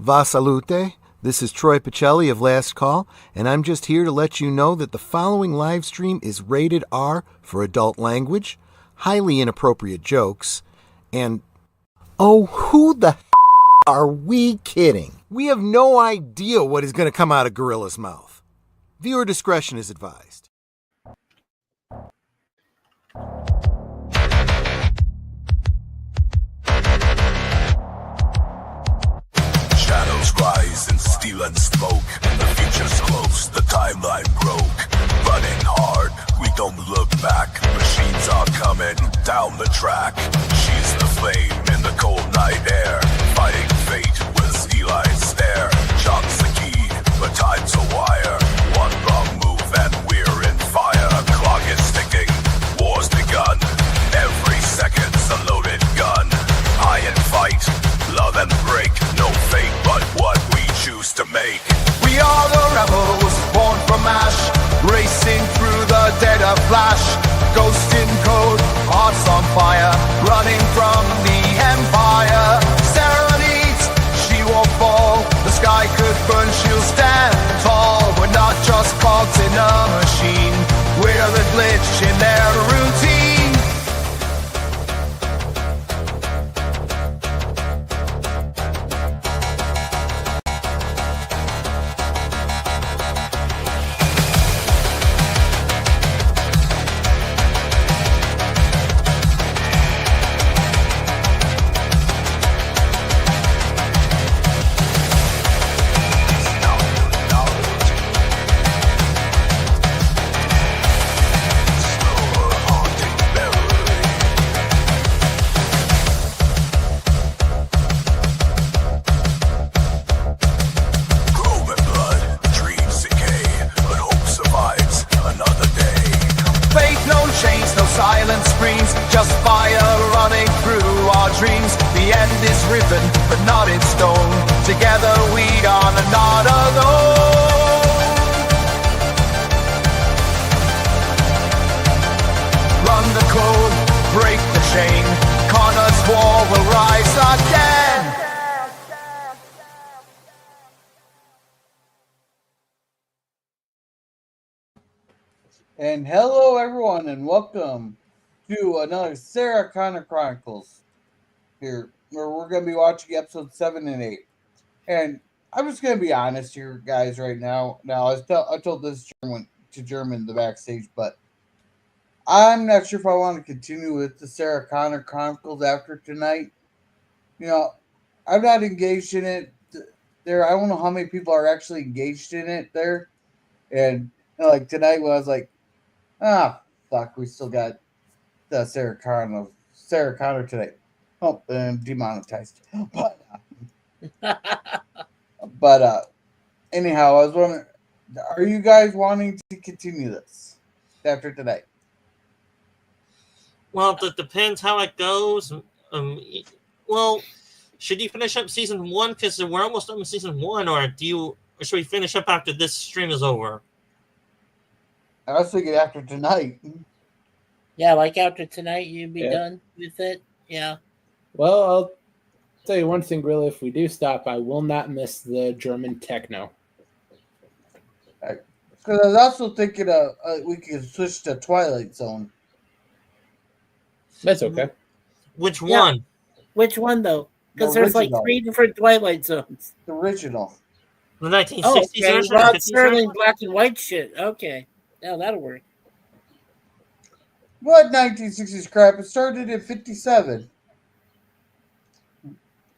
Va salute. This is Troy Pacelli of Last Call, and I'm just here to let you know that the following live stream is rated R for adult language, highly inappropriate jokes, and oh, who the are we kidding? We have no idea what is going to come out of Gorilla's mouth. Viewer discretion is advised. Shadows rise in steel and smoke. The future's close, the timeline broke. Running hard, we don't look back. Machines are coming down the track. She's the flame in the cold night air. Fighting fate with steel-eyed stare. Shock's the key, but time's a wire. One wrong move and we're in fire. Clock is ticking, war's begun. Every second's a loaded gun. High and fight, love and break. No fate but what we choose to make. We are the rebels, born from ash. Racing through the dead of flash. Ghost in code, hearts on fire. Running from the empire. Sarah leads, she won't fall. The sky could burn, she'll stand tall. We're not just cogs in a machine. We're the glitch in their routine. And hello, everyone, and welcome to another Sarah Connor Chronicles here, where we're going to be watching episodes 7 and 8. And I'm just going to be honest here, guys, right now. Now, I told this to German in the backstage, but I'm not sure if I want to continue with the Sarah Connor Chronicles after tonight. You know, I'm not engaged in it there. I don't know how many people are actually engaged in it there. And you know, like tonight, when I was like, fuck, we still got the Sarah Connor today. Oh, and demonetized. But anyhow, I was wondering, are you guys wanting to continue this after today? Well, it depends how it goes. Well, should you finish up season 1? Because we're almost done with season 1, or should we finish up after this stream is over? I was thinking after tonight. Yeah, like after tonight, you'd be done with it. Yeah. Well, I'll tell you one thing, really. If we do stop, I will not miss the German techno. Because I was also thinking we could switch to Twilight Zone. That's okay. Which one? Which one, though? Because there's like 3 different Twilight Zones. The original. The 1960s version? Rod Serling black and white shit. Okay. Yeah, that'll work. What 1960s crap? It started in 57.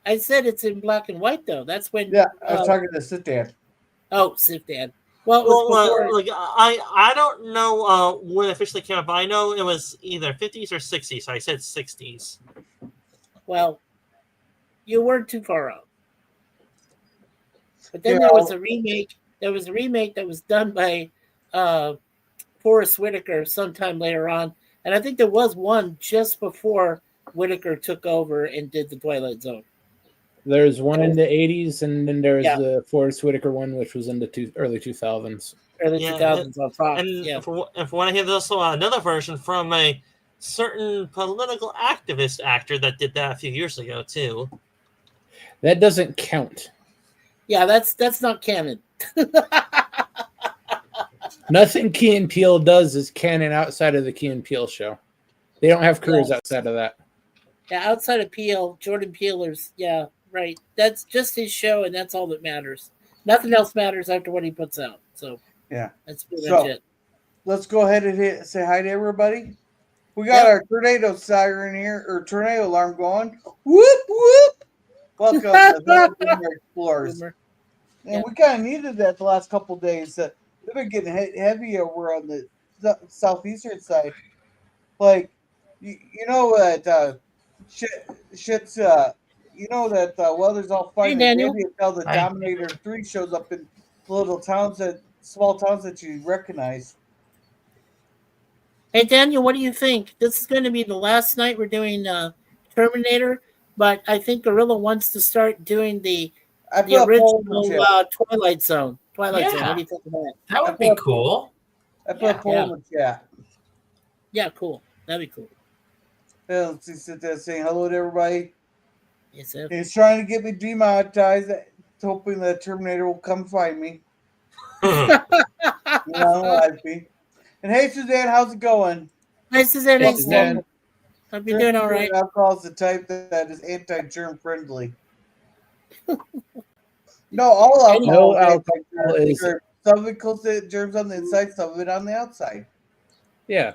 I said it's in black and white, though. That's when... Yeah, I was talking to Sit-Dan. Oh, Sit-Dan. Well, it was before... I don't know when it officially came out, but I know it was either 50s or 60s, so I said 60s. Well, you weren't too far out. But then there was a remake. There was a remake that was done by Forrest Whitaker sometime later on. And I think there was one just before Whitaker took over and did the Twilight Zone. There's one in the 80s, and then there's the Forrest Whitaker one, which was in the early 2000s. Early 2000s on Fox. And if we want to hear, there's also another version from a certain political activist actor that did that a few years ago, too. That doesn't count. Yeah, that's not canon. Nothing Key and Peele does is canon outside of the Key and Peele show. They don't have careers outside of that. Yeah, outside of Peele, Jordan Peele's, yeah, right. That's just his show, and that's all that matters. Nothing else matters after what he puts out. So Yeah. that's pretty much it. Let's go ahead and say hi to everybody. We got our tornado siren here, or tornado alarm going. Whoop, whoop. Welcome to the Boomer Explorers. And we kind of needed that the last couple of days. They've been getting heavy over on the southeastern side. Like, you know that shit's, you know that weather's all fine and dandy until the Dominator 3 shows up in little towns, small towns that you recognize. Hey, Daniel, what do you think? This is going to be the last night we're doing Terminator, but I think Gorilla wants to start doing the original Twilight Zone. Twilight Zone. What do you think of that? That would be cool. I put a poll in the chat. Yeah, cool. That'd be cool. Let's see, sit there saying hello to everybody. Yes, sir. He's trying to get me demonetized, hoping that Terminator will come find me. And hey, Suzanne, how's it going? Hi, Suzanne. Hey, Suzanne. Hope you're doing all right. Alcohol is the type that is anti-germ friendly. No, all alcohol. No alcohol is. Some of it kills the germs on the inside, some of it on the outside. Yeah.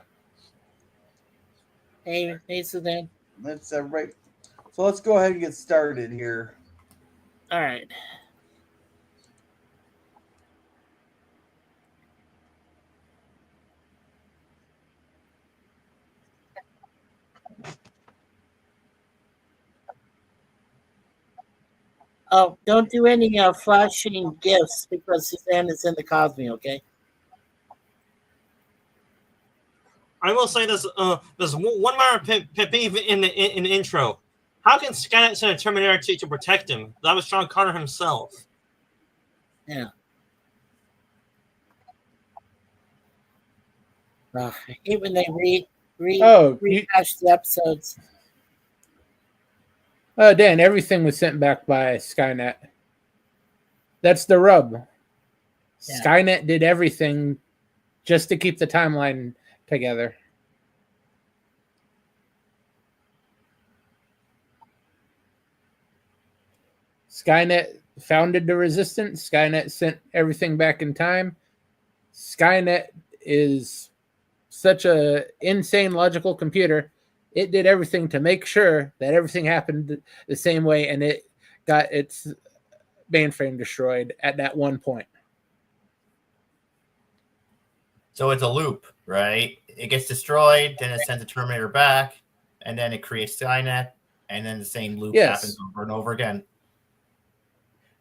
Hey, Suzanne. That's right. So let's go ahead and get started here. All right. Oh, don't do any flashing gifts because Suzanne is in the Cosme, okay? I will say there's one minor pet peeve in the intro. How can Skynet send a Terminator to protect him? That was Sarah Connor himself. Yeah. I hate when they rehash the episodes. Dan, everything was sent back by Skynet. That's the rub. Yeah. Skynet did everything just to keep the timeline together. Skynet founded the resistance. Skynet sent everything back in time. Skynet is such a insane logical computer. It did everything to make sure that everything happened the same way, and it got its mainframe destroyed at that one point. So it's a loop, right? It gets destroyed, then it sends the Terminator back, and then it creates Skynet, and then the same loop happens over and over again.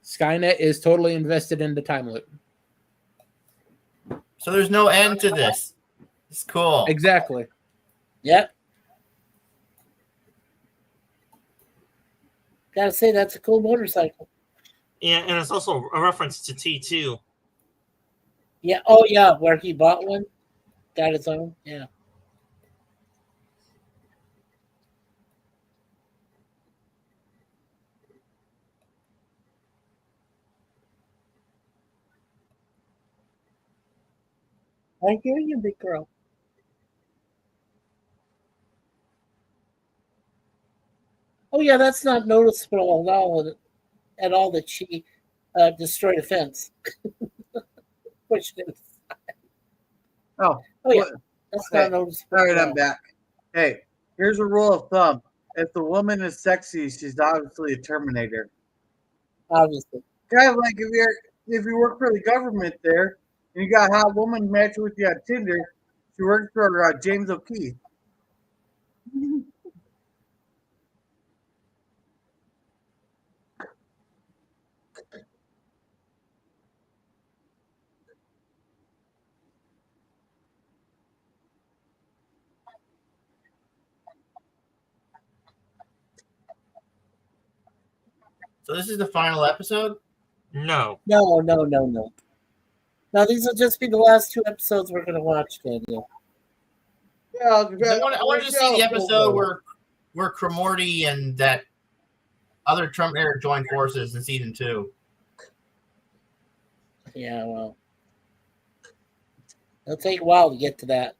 Skynet is totally invested in the time loop. So there's no end to this. It's cool. Exactly. Yep. Gotta say, that's a cool motorcycle. Yeah, and it's also a reference to T2. Yeah. Oh, yeah. Where he bought one, got his own. Yeah. I hear you, big girl. Oh, yeah, that's not noticeable at all that she destroyed a fence. Pushed it aside. Oh, yeah, that's not noticeable. All right, I'm back. Hey, here's a rule of thumb. If the woman is sexy, she's obviously a Terminator. Obviously. Kind of like if you work for the government there, and you got a hot woman matching with you on Tinder, she works for James O'Keefe. So this is the final episode? No. No. Now, these will just be the last two episodes we're going to watch, Daniel. Yeah, I wanted to see the episode where Cromorty and that other Terminator joined forces in season 2. Yeah, well, it'll take a while to get to that.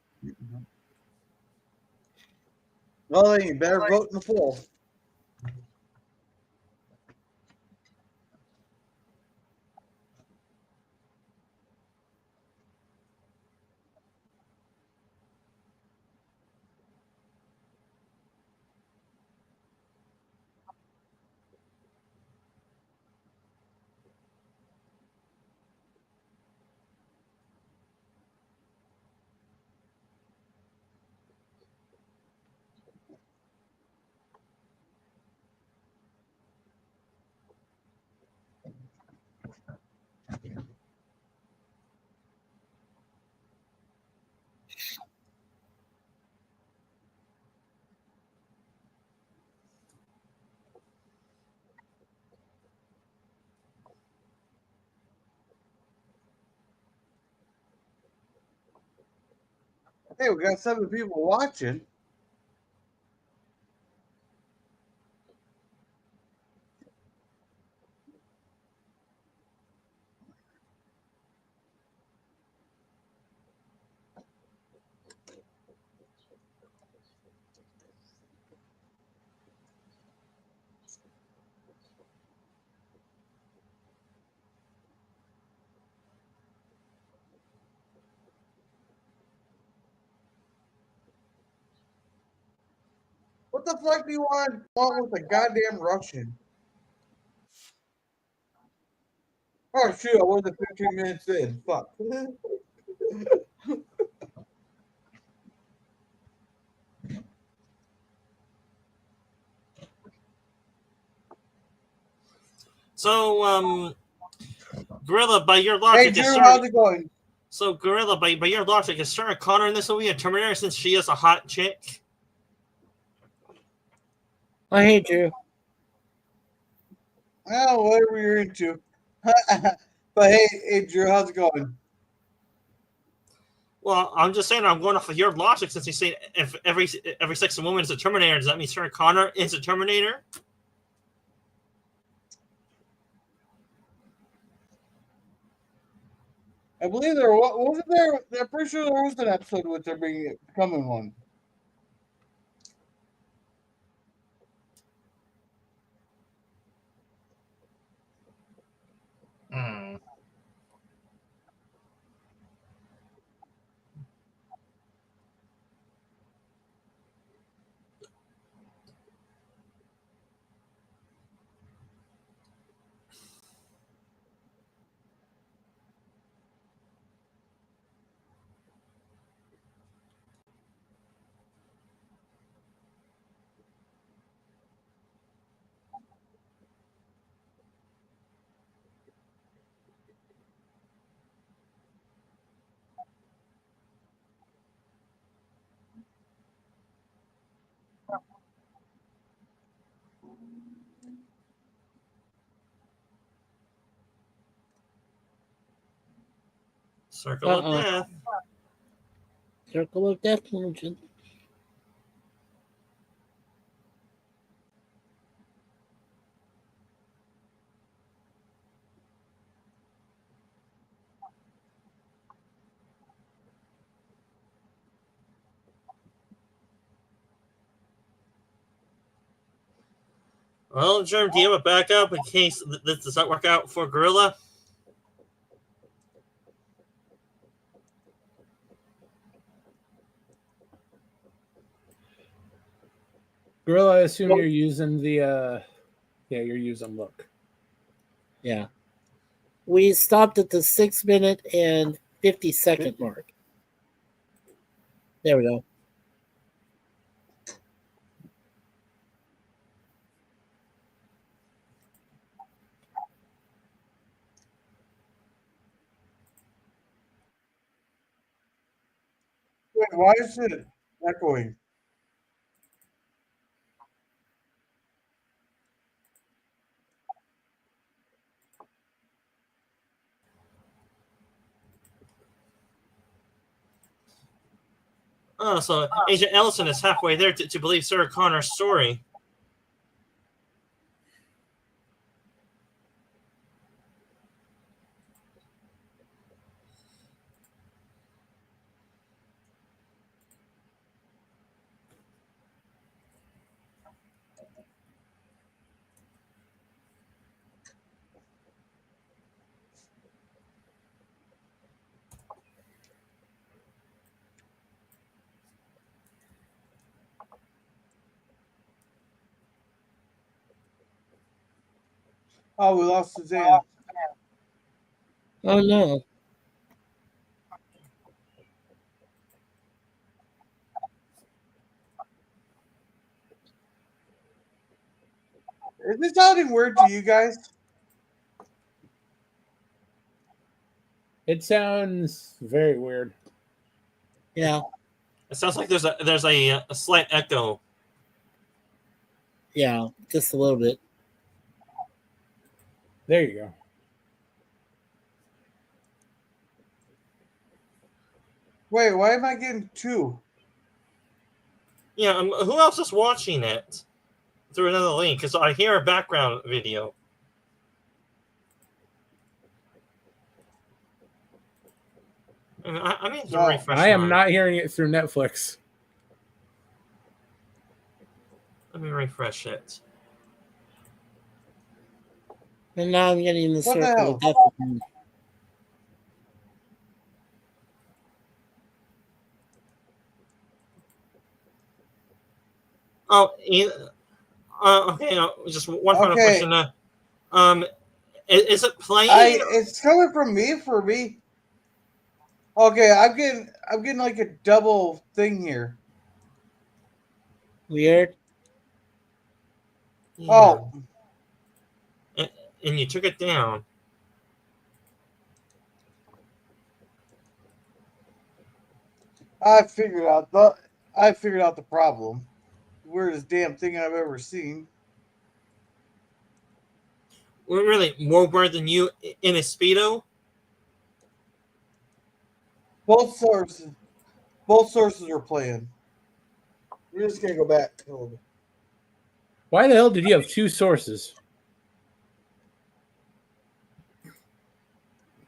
Well, then you better vote in the poll. Hey, we got 7 people watching. What the fuck do you want with a goddamn Russian? Oh shoot, I wasn't 15 minutes in. Fuck. So, Gorilla, by your Hey logic, Drew, is how's Sarah, it going? so Gorilla, by your logic, is Sarah Connor in this movie a Terminator since she is a hot chick? I hate you. Oh, whatever you're into. But hey Drew, how's it going? Well, I'm just saying I'm going off of your logic since you say if every sexy woman is a Terminator, does that mean Sarah Connor is a Terminator? I believe there wasn't there. I'm pretty sure there was an episode with there becoming one. Hmm. Circle of death. Circle of Death Legend. Well, Germ, do you have a backup in case this does not work out for Gorilla? Gorilla, I assume you're using the you're using look. Yeah. We stopped at the 6-minute and 50-second mark. There we go. Wait, why is it echoing? Oh, so Agent Ellison is halfway there to believe Sarah Connor's story. Oh, we lost Suzanne. Oh no. Is this sounding weird to you guys? It sounds very weird. Yeah. It sounds like there's a slight echo. Yeah. Just a little bit. There you go. Wait, why am I getting two? Yeah, who else is watching it through another link? Because I hear a background video. I need to No. refresh. I am mine. not hearing it through Netflix. Let me refresh it. And now I'm getting the What the circle hell? of death again. Oh, okay. Just one final Okay. question. Is it playing? It's coming from me for me. Okay, I'm getting like a double thing here. Weird. Yeah. Oh, And you took it down. I figured out the problem. Weirdest damn thing I've ever seen. We're really more weird than you in a speedo. Both sources are playing. We're just gonna go back a little bit. Why the hell did you have two sources?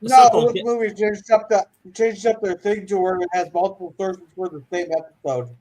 No, Simple. this movie changed up their thing to where it has multiple sources for the same episode.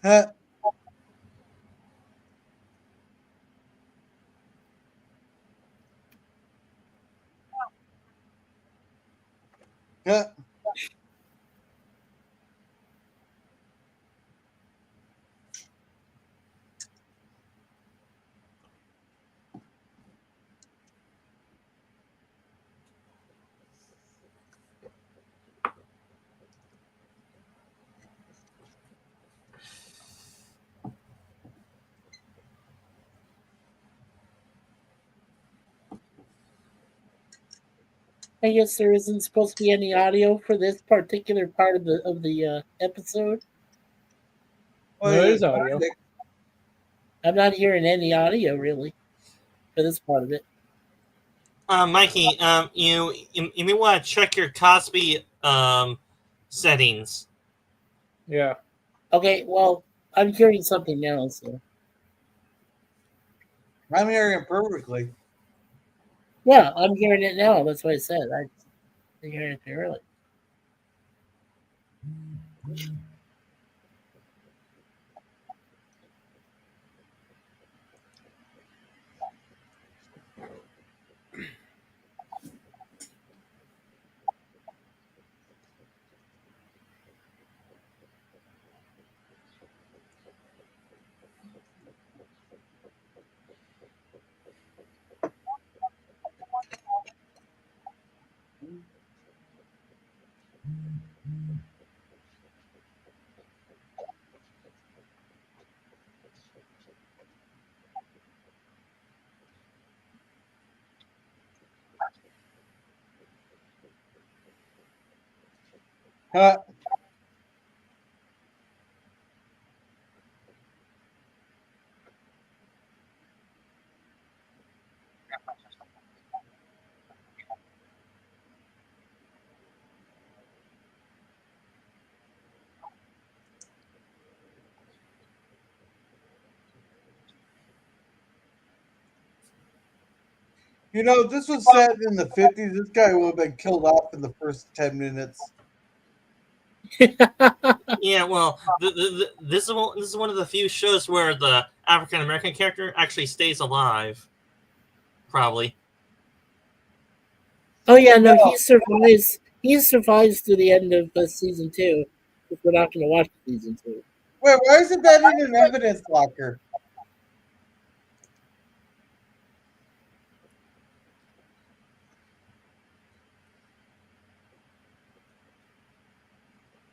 Huh? Huh? I guess there isn't supposed to be any audio for this particular part of the episode. Oh, No, there's audio. I'm not hearing any audio really for this part of it. Mikey, you may want to check your Cosby settings. Yeah. Okay, well, I'm hearing something now, so I'm hearing it perfectly. yeah, I'm hearing it now. That's what I said. I didn't hear it earlier. Huh? You know, if this was set in the 50s, this guy would have been killed off in the first 10 minutes. Yeah, well, this is one of the few shows where the African American character actually stays alive. Probably. Oh yeah, no, he survives. He survives to the end of season 2. If we're not going to watch season 2. Wait, why isn't that in an evidence locker?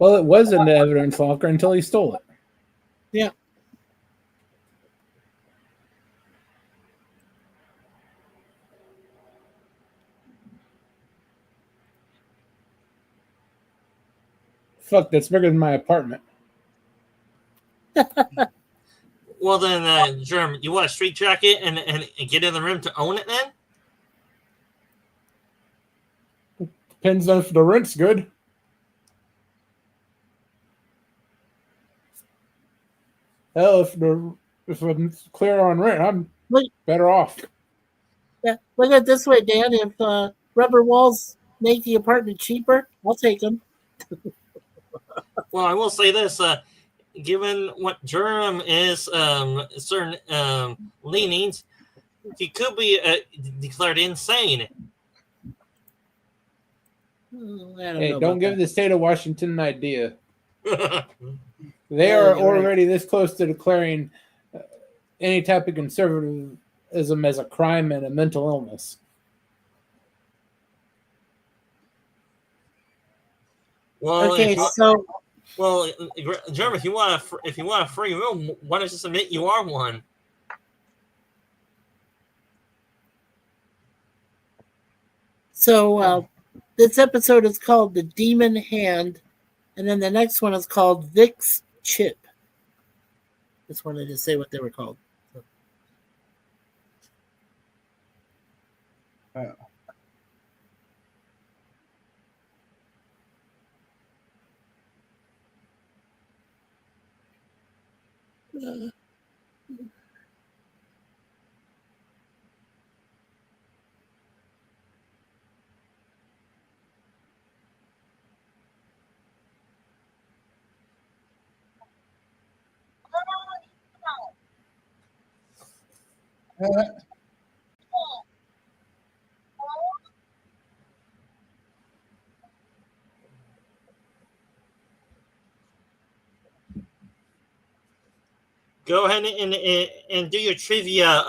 Well, it was in the evidence locker until he stole it. Yeah. Fuck, that's bigger than my apartment. Well, then, Germ, you want a street jacket and get in the room to own it then? Depends on if the rent's good. Hell, if I'm clear on rent, I'm better off. Yeah, look at it this way, Dan. If rubber walls make the apartment cheaper, I'll take them. Well, I will say this: given what Germ is, certain leanings, he could be declared insane. Don't give the state of Washington an idea. They are already this close to declaring any type of conservatism as a crime and a mental illness. Well, okay, Germ, if you want a free room, why don't you just admit you are one? So this episode is called The Demon Hand, and then the next one is called Vic's Chip. Just wanted to say what they were called. Go ahead and do your trivia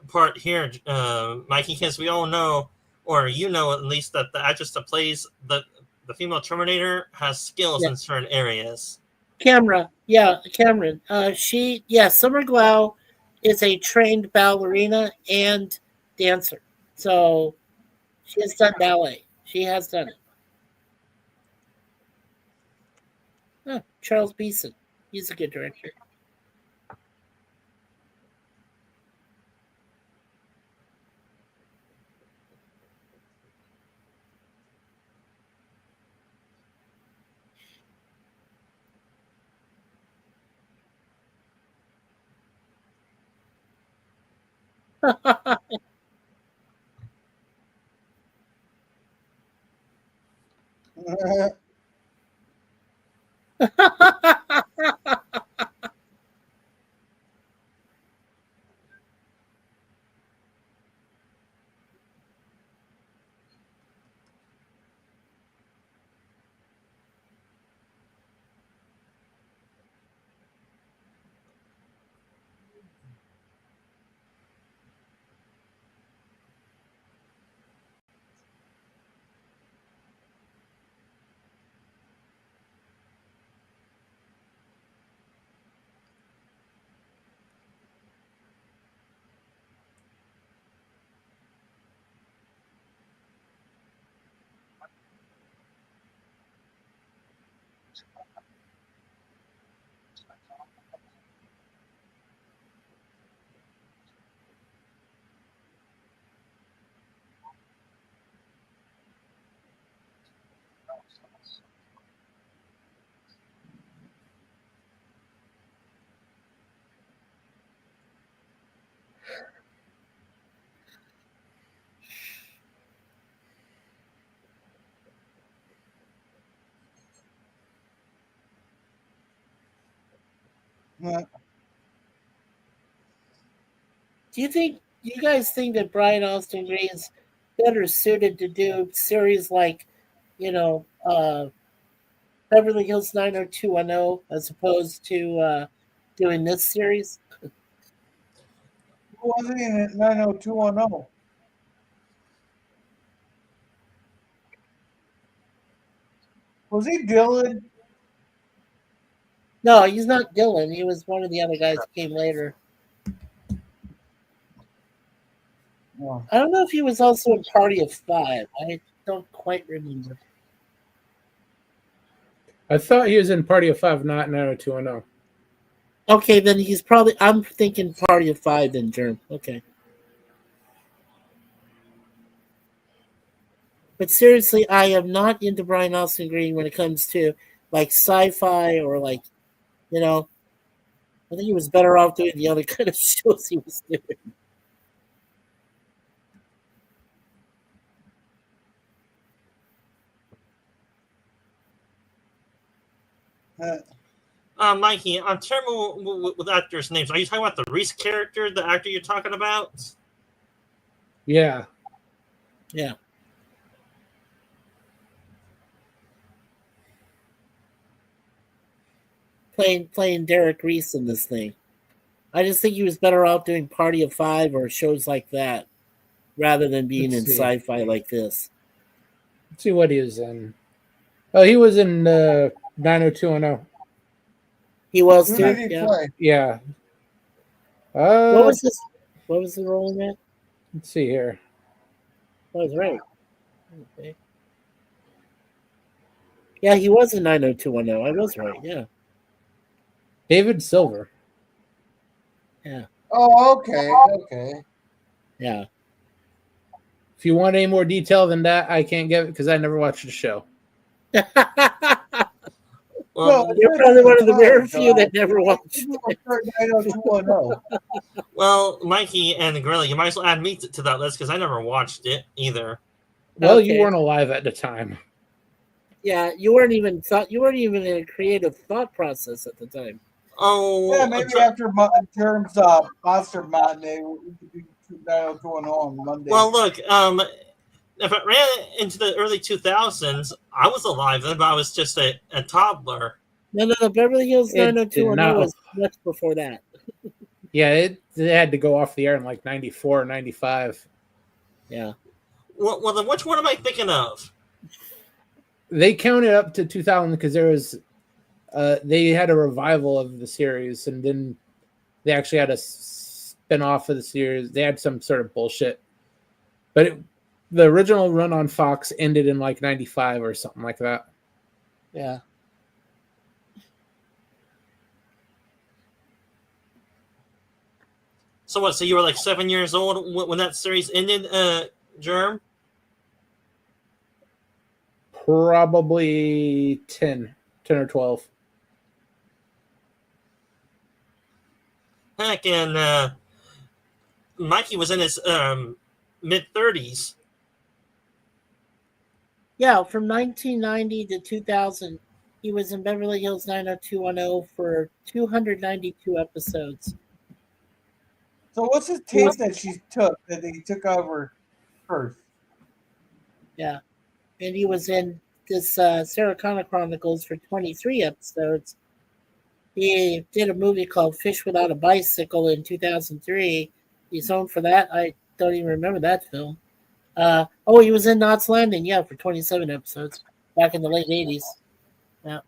part here, Mikey, because we all know, or you know at least, that the actress that plays the female Terminator has skills in certain areas. Cameron. Summer Glau is a trained ballerina and dancer. So she has done ballet. She has done it. Oh, Charles Beeson. He's a good director. Uh, Do you guys think that Brian Austin Green's better suited to do series like, you know, Beverly Hills 90210 as opposed to doing this series? Who was he in 90210? Was he Dylan? No, he's not Dylan. He was one of the other guys who came later. Oh. I don't know if he was also in Party of Five. I don't quite remember. I thought he was in Party of Five, not 90210. Okay, then he's probably. I'm thinking Party of Five then, Germ. Okay. But seriously, I am not into Brian Austin Green when it comes to like sci-fi or like, you know, I think he was better off doing the other kind of shows he was doing. Mikey, I'm terrible with actors' names. Are you talking about the Reese character, the actor you're talking about? Yeah. Yeah. Playing Derek Reese in this thing. I just think he was better off doing Party of Five or shows like that rather than being Let's in see. sci-fi like this. Let's see what he was in. Oh, he was in 90210. He was Who too. did he Yeah. play? Yeah. What was this? What was the role in that? Let's see here. That was right. Okay. Yeah, he was in 90210. I was right. Yeah. David Silver. Oh, okay, okay. Yeah. If you want any more detail than that, I can't give it because I never watched the show. Well, No, You're probably one of the very few that never watched. 90210. well, Mikey and Gorilla, you might as well add me to that list because I never watched it either. Well, Okay. you weren't alive at the time. Yeah, you weren't even in a creative thought process at the time. Oh, Yeah, maybe after Germ's Monster Matinee, we could do 90210 on Monday. well, look, if it ran into the early 2000s, I was alive then, but I was just a toddler. No. Beverly Hills It did 90210 not. was much before that. Yeah, it had to go off the air in like 94 or 95. Yeah. Well, then which one am I thinking of? They counted up to 2000 because there was they had a revival of the series, and then they actually had a spin-off of the series. They had some sort of bullshit. But the original run on Fox ended in like 95 or something like that. Yeah. So what? So you were like 7 years old when that series ended, Germ? Probably 10 or 12. Heck, and Mikey was in his mid-30s. Yeah, from 1990 to 2000, he was in Beverly Hills 90210 for 292 episodes. So what's his tape that he took over first? Yeah. And he was in this Sarah Connor Chronicles for 23 episodes. He did a movie called Fish Without a Bicycle in 2003. He's known for that. I don't even remember that film. He was in Knots Landing, for 27 episodes back in the late 80s. Yeah.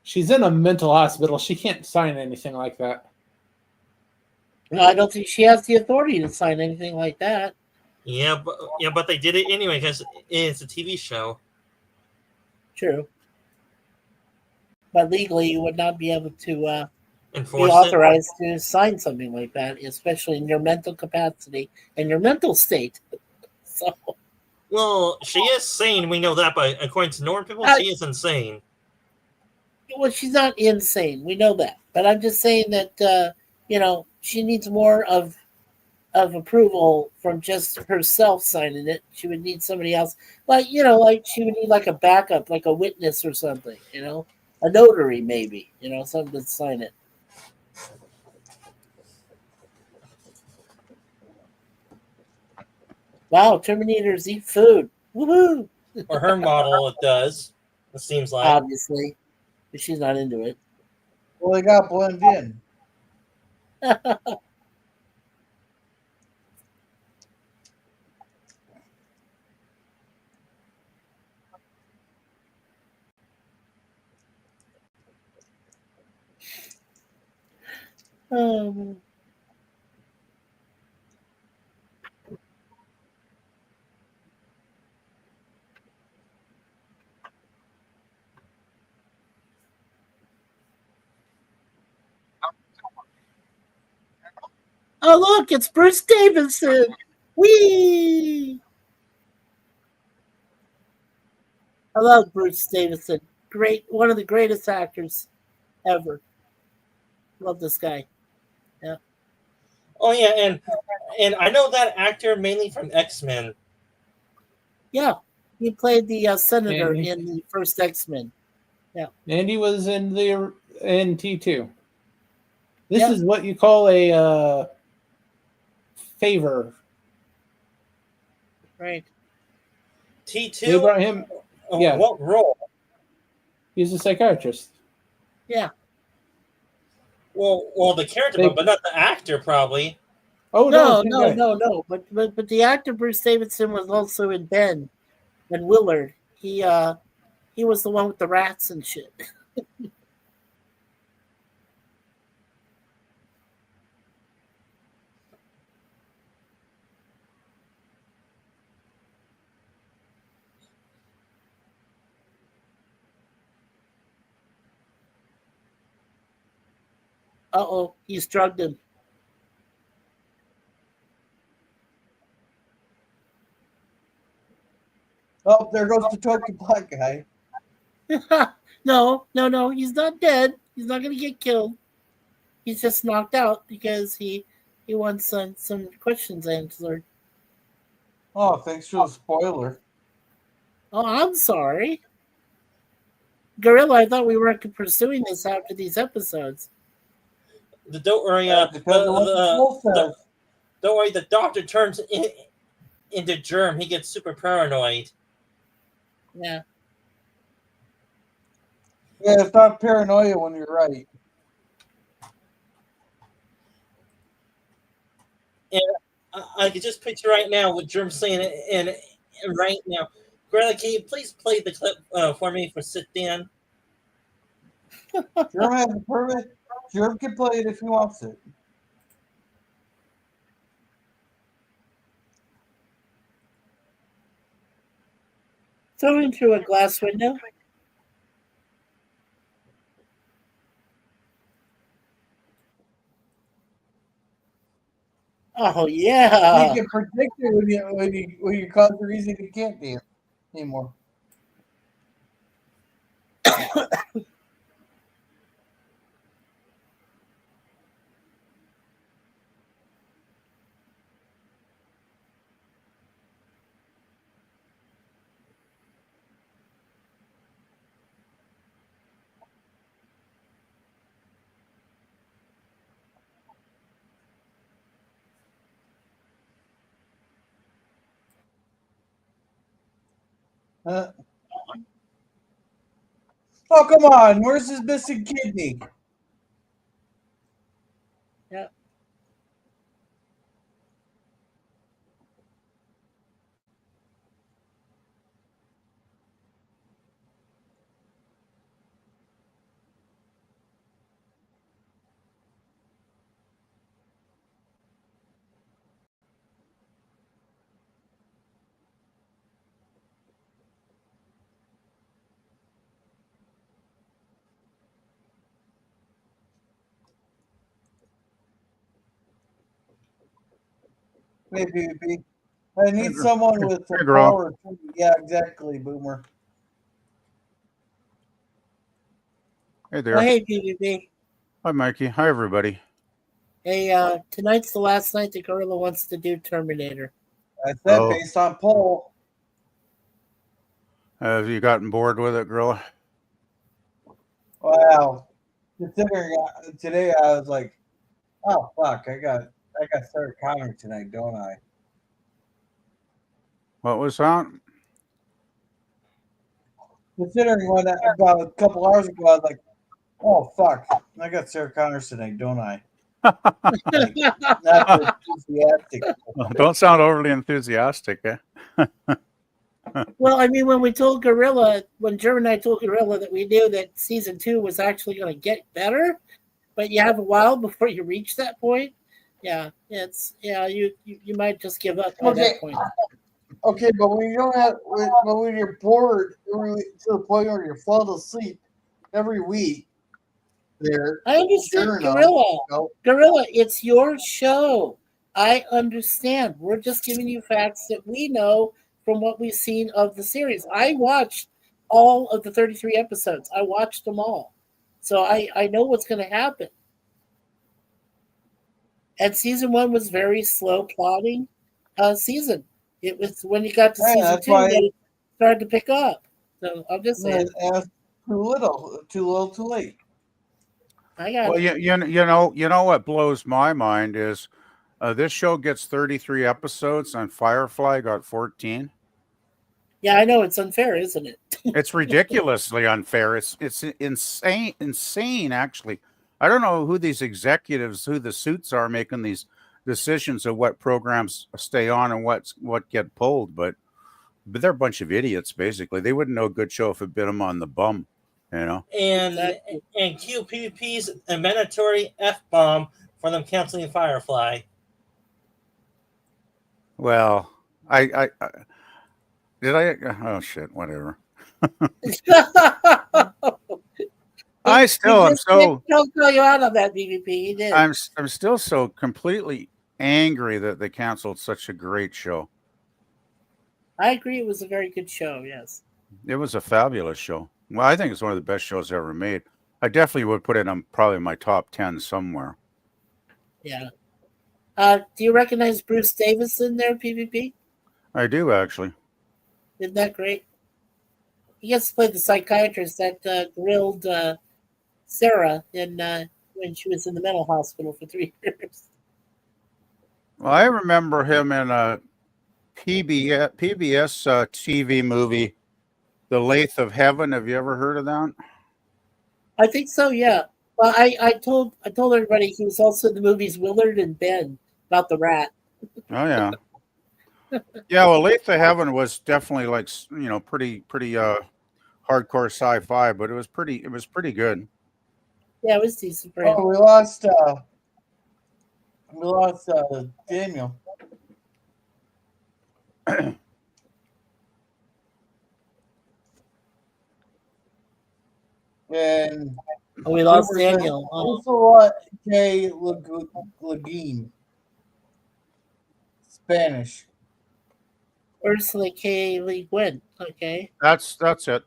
She's in a mental hospital. She can't sign anything like that. No, I don't think she has the authority to sign anything like that. Yeah, but they did it anyway because it's a TV show. True. But legally, you would not be able to be Enforce authorized to sign something like that, especially in your mental capacity and your mental state. So, Well, she is sane. We know that, but according to normal people, Uh, she is insane. Well, she's not insane. We know that, but I'm just saying that she needs more of approval from just herself signing it. She would need somebody else, like she would need like a backup, like a witness or something. A notary maybe. Something to sign it. Wow, Terminators eat food. Woohoo! Or her model, it does. It seems like. Obviously, but she's not into it. Well, they got to blend in. um, oh, look, it's Bruce Davidson. Whee! I love Bruce Davidson. Great, one of the greatest actors ever. Love this guy. Yeah. Oh yeah, and I know that actor mainly from X-Men. Yeah. He played the senator And in the first X-Men. Yeah. And he was in T2. This Yeah. is what you call a favor. Right. They T2. brought him. Yeah. What role? He's a psychiatrist. Yeah. Well, the character, but not the actor, probably. Oh No. no. But the actor Bruce Davidson was also in Ben and Willard. He was the one with the rats and shit. Uh-oh, he's drugged him. Oh, there goes the token black guy. No, he's not dead. He's not going to get killed. He's just knocked out because he wants some questions answered. Oh, thanks for the spoiler. Oh, I'm sorry. Gorilla, I thought we weren't pursuing this after these episodes. Don't worry. Don't worry. The doctor turns into Germ. He gets super paranoid. Yeah. Yeah, it's not paranoia when you're right. And I can just picture right now with Germ saying it, and right now, Greta, can you please play the clip for me for Sit Dan? Germ has a permit. Germ can play it if he wants it. Throw him through a glass window. Oh yeah. You can predict it when you cause the reason you can't dance anymore. Oh, come on. Where's his missing kidney? Yeah. Maybe. I need someone with Hey, some girl. power. Yeah, exactly, Boomer. Hey Oh, there. hey, PvP. Hi, Mikey. Hi, everybody. Hey, tonight's the last night the gorilla wants to do Terminator. I said Oh, based on poll. have you gotten bored with it, girl? Wow. Considering today, I was like, oh fuck, I got Sarah Connor tonight, don't I? What was that? Considering about a couple hours ago, I was like, oh fuck, I got Sarah Connor tonight, don't I? Like, not the enthusiastic. Don't sound overly enthusiastic, eh? Well, I mean, when Jeremy and I told Gorilla that we knew that season 2 was actually going to get better, but you have a while before you reach that point. Yeah, you might just give up by that point. Okay, but when you don't have, when you're bored to the point where you're falling asleep every week, there. I understand, Gorilla, it's your show. I understand. We're just giving you facts that we know from what we've seen of the series. I watched all of the 33 episodes. I watched them all. So I know what's going to happen. And season 1 was very slow plotting season. It was when you got to season 2 that it started to pick up. So I'm just saying. Too little, too late. I got Well, you know what blows my mind is this show gets 33 episodes and Firefly got 14. Yeah, I know it's unfair, isn't it? It's ridiculously unfair. It's insane actually. I don't know who these executives, who the suits are making these decisions of what programs stay on and what get pulled, but they're a bunch of idiots basically. They wouldn't know a good show if it bit them on the bum, you know. And cue PvP's a mandatory F-bomb for them canceling Firefly. Well, I did I oh shit, whatever. I still am so don't call you out on that, PvP. He did. I'm still so completely angry that they canceled such a great show. I agree it was a very good show, yes. It was a fabulous show. Well, I think it's one of the best shows ever made. I definitely would put it on probably my top 10 somewhere. Yeah. Do you recognize Bruce Davis in there, PvP? I do, actually. Isn't that great? He gets to play the psychiatrist that grilled Sarah when she was in the mental hospital for 3 years. Well, I remember him in a PBS TV movie, The Lathe of Heaven. Have you ever heard of that? I think so, yeah. Well, I told everybody he was also in the movies Willard and Ben about the rat. Oh yeah. Yeah, well, Lathe of Heaven was definitely like, pretty hardcore sci-fi, but it was pretty good. Yeah, it was decent for him. Oh, we lost Daniel. And we lost Daniel. Ursula K. Laguin. Spanish. Ursula K. Le Guin. Okay. That's it.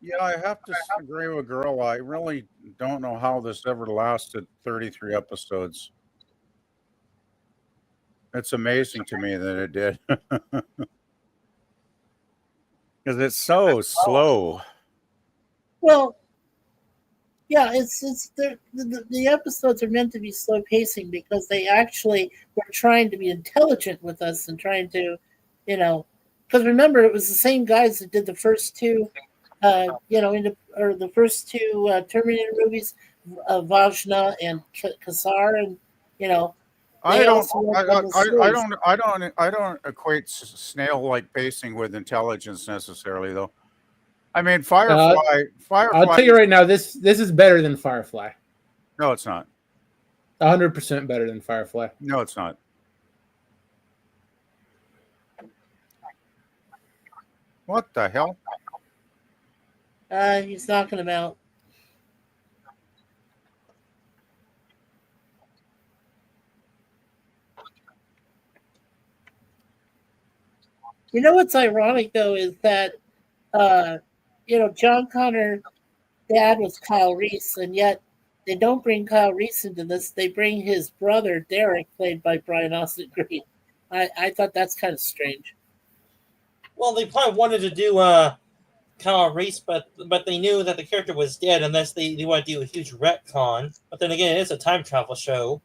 Yeah, I have to agree with Girl. I really don't know how this ever lasted 33 episodes. It's amazing to me that it did. Because it's so slow. Well, yeah, it's the episodes are meant to be slow pacing because they actually were trying to be intelligent with us and trying to, because remember it was the same guys that did the first two, the first two Terminator movies, Vajna and Kassar, and I they don't, also worked on the series. I don't equate snail-like pacing with intelligence necessarily, though. I mean, Firefly. I'll tell you right now, this is better than Firefly. No, it's not. 100% better than Firefly. No, it's not. What the hell? He's knocking them out. You know what's ironic though is that John Connor dad was Kyle Reese, and yet they don't bring Kyle Reese into this. They bring his brother Derek, played by Brian Austin Green. I thought that's kind of strange. Well, they probably wanted to do Kyle Reese, but they knew that the character was dead unless they want to do a huge retcon. But then again, it's a time travel show.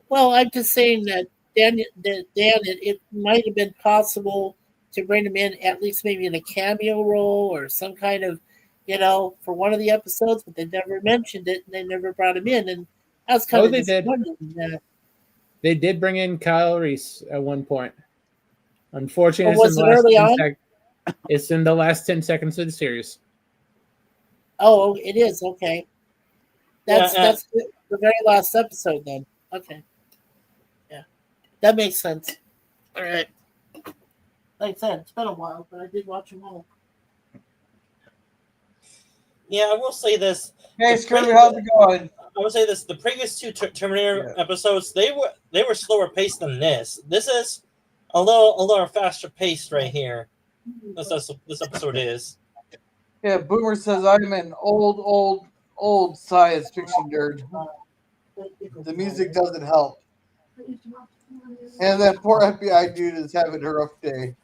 Well, I'm just saying that Dan, it might have been possible to bring him in at least maybe in a cameo role or some kind of, for one of the episodes, but they never mentioned it and they never brought him in, and I was kind of disappointed in that. They did bring in Kyle Reese at one point. Unfortunately, it's in the last 10 seconds of the series. Oh, it is okay. That's the very last episode then. Okay. That makes sense. All right. Like I said, it's been a while, but I did watch them all. Yeah, I will say this. Hey, Scooby, how's it going? I will say this: the previous two Terminator episodes, they were slower paced than this. This is a little faster paced right here. This episode is. Yeah, Boomer says I'm an old science fiction nerd. The music doesn't help. And that poor FBI dude is having a rough day.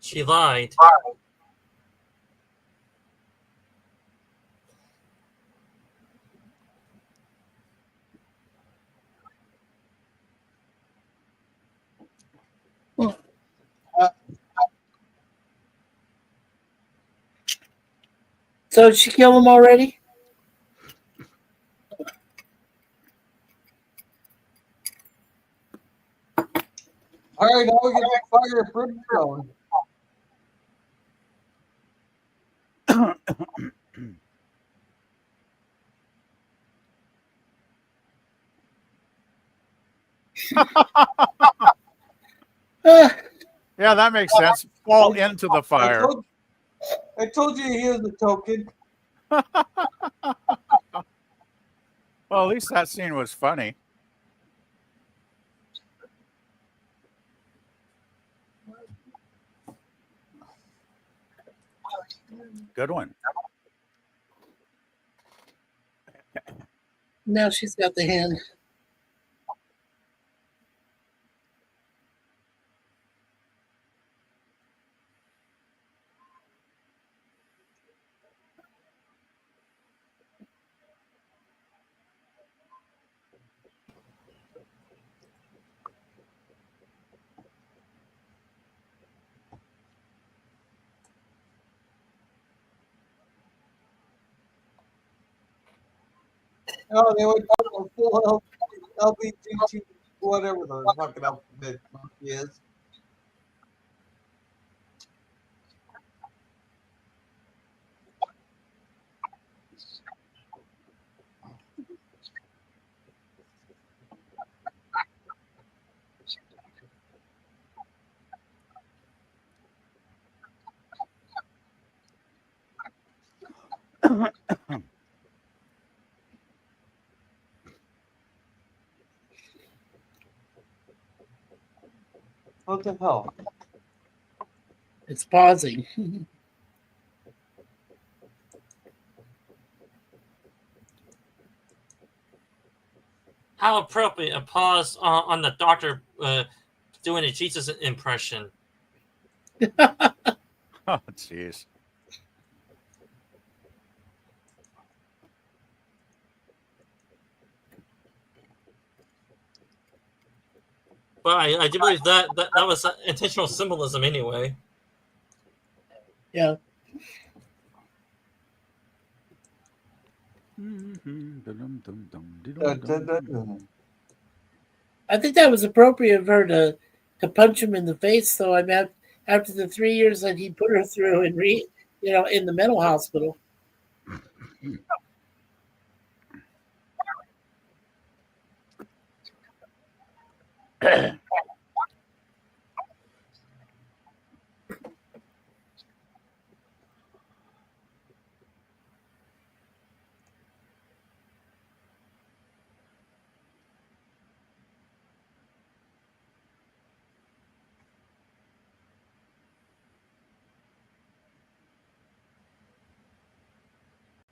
She lied. So did she kill him already? All right, now we get the fire of brimstone. Yeah, that makes sense. Fall into the fire. I told you he was a token. Well, at least that scene was funny. Good one. Now she's got the hand. Oh, they would go full LBGT, whatever the fucking alphabet monkey is. What the hell? It's pausing. How appropriate a pause on the doctor doing a Jesus impression. Oh, jeez. But I do believe that was intentional symbolism anyway. Yeah. I think that was appropriate of her to punch him in the face. So I'm after the 3 years that he put her through in in the mental hospital.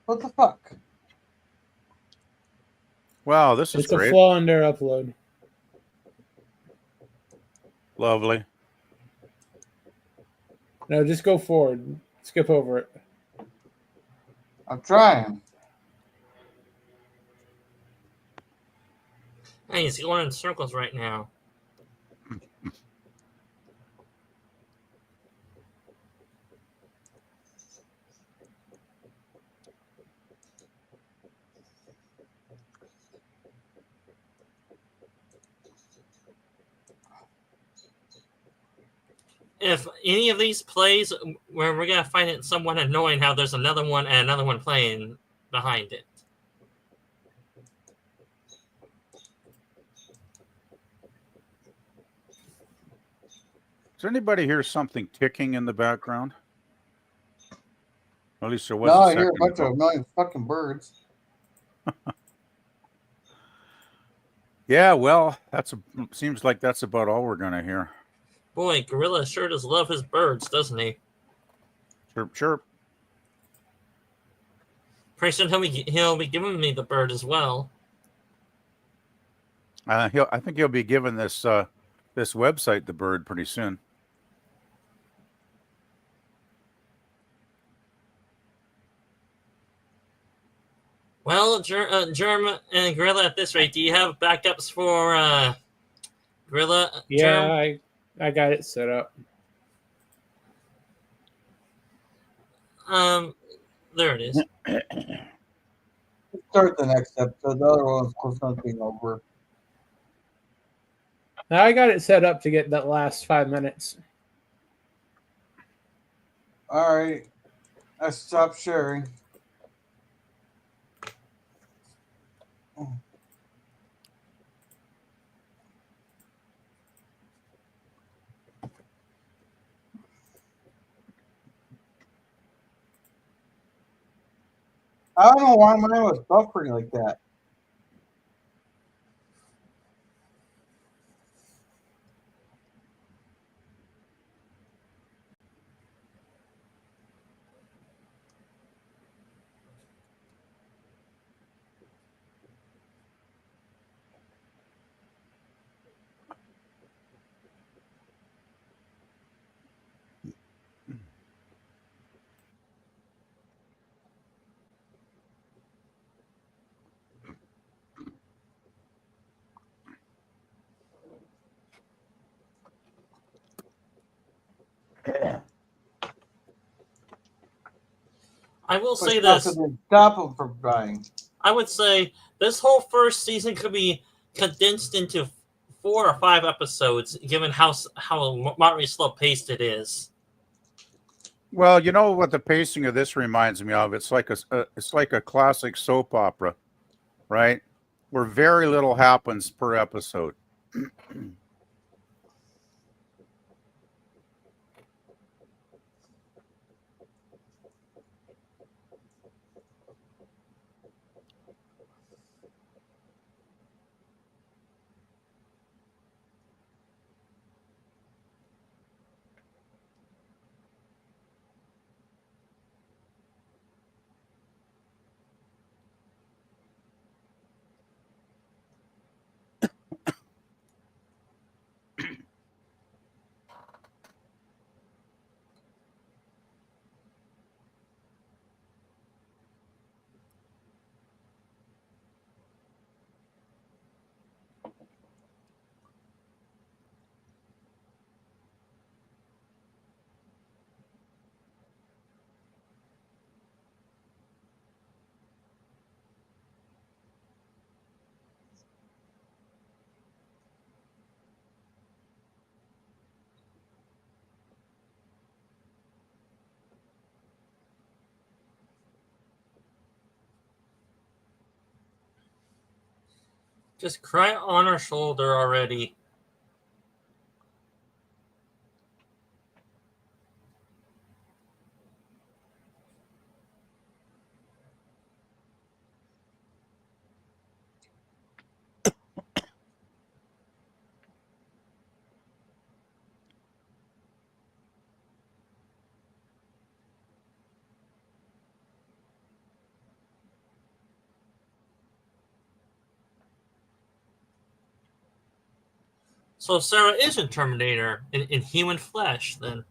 What the fuck? Wow, this is It's a great. flaw in their upload. Lovely. No, just go forward. Skip over it. I'm trying. Hey, he's going in circles right now. If any of these plays where we're gonna find it somewhat annoying how there's another one and another one playing behind it. Does anybody hear something ticking in the background? At least there was. No, a I hear a second bunch ago. of annoying fucking birds. Yeah, well, seems like that's about all we're gonna hear. Boy, Gorilla sure does love his birds, doesn't he? Chirp, chirp. Pretty soon he'll be giving me the bird as well. I think he'll be giving this this website the bird pretty soon. Well, Germ and Gorilla, at this rate, do you have backups for Gorilla? Yeah, Germ? I got it set up. There it is. Let's start the next episode. The other one's close to being over. Now I got it set up to get that last 5 minutes. All right. I stopped sharing. I don't know why mine was buffering like that. I will But say stuff this. didn't stop them from dying. I would say this whole first season could be condensed into 4 or 5 episodes, given how moderately slow paced it is. Well, you know what the pacing of this reminds me of? It's like a classic soap opera, right? Where very little happens per episode. Just cry on our shoulder already. So Sarah isn't Terminator in human flesh, then.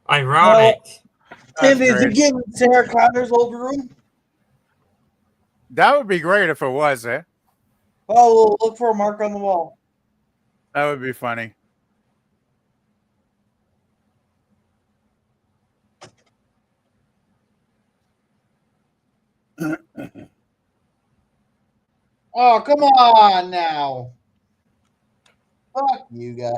Ironic. That's Tim, is it great. getting Sarah Connor's old room? That would be great if it was, eh? Oh, we'll look for a mark on the wall. That would be funny. Oh, come on now. Fuck you guys.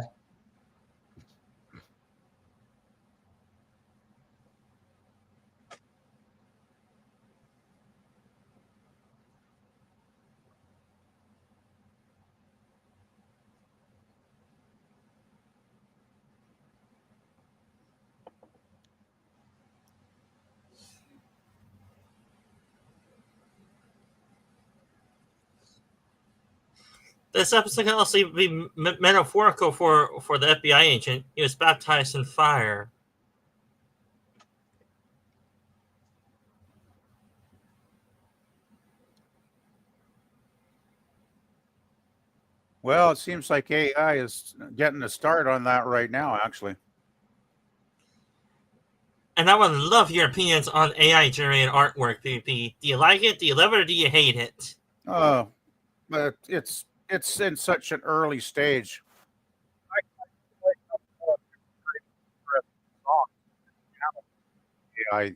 This episode can also be metaphorical for the FBI agent. He was baptized in fire. Well, it seems like AI is getting a start on that right now, actually. And I would love your opinions on AI generated artwork, PvP. Do you like it? Do you love it, or do you hate it? But it's in such an early stage. AI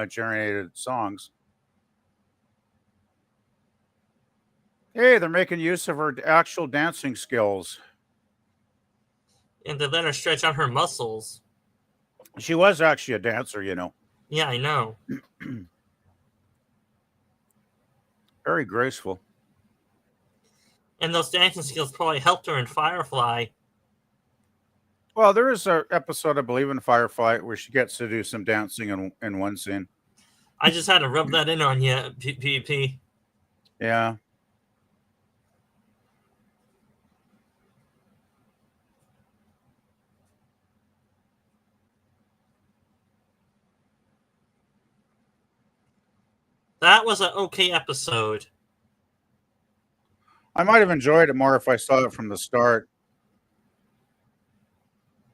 generated songs. Hey, they're making use of her actual dancing skills. And to let her stretch out her muscles. She was actually a dancer, you know. Yeah, I know. Very graceful. And those dancing skills probably helped her in Firefly. Well, there is an episode, I believe, in Firefly where she gets to do some dancing in one scene. I just had to rub that in on you, PvP. Yeah. That was an okay episode. I might have enjoyed it more if I saw it from the start.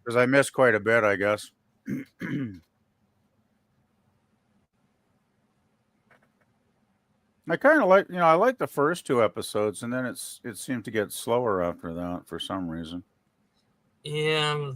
Because I missed quite a bit, I guess. I kind of like, I like the first two episodes, and then it seemed to get slower after that for some reason. Yeah.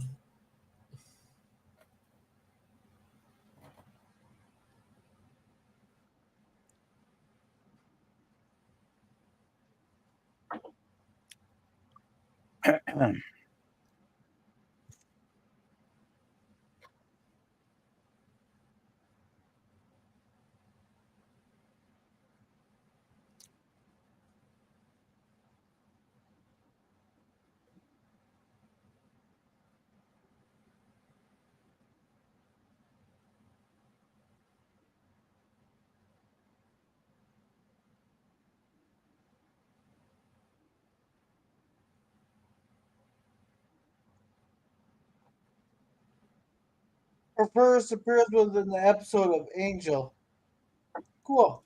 Her first appearance was in the episode of Angel. Cool.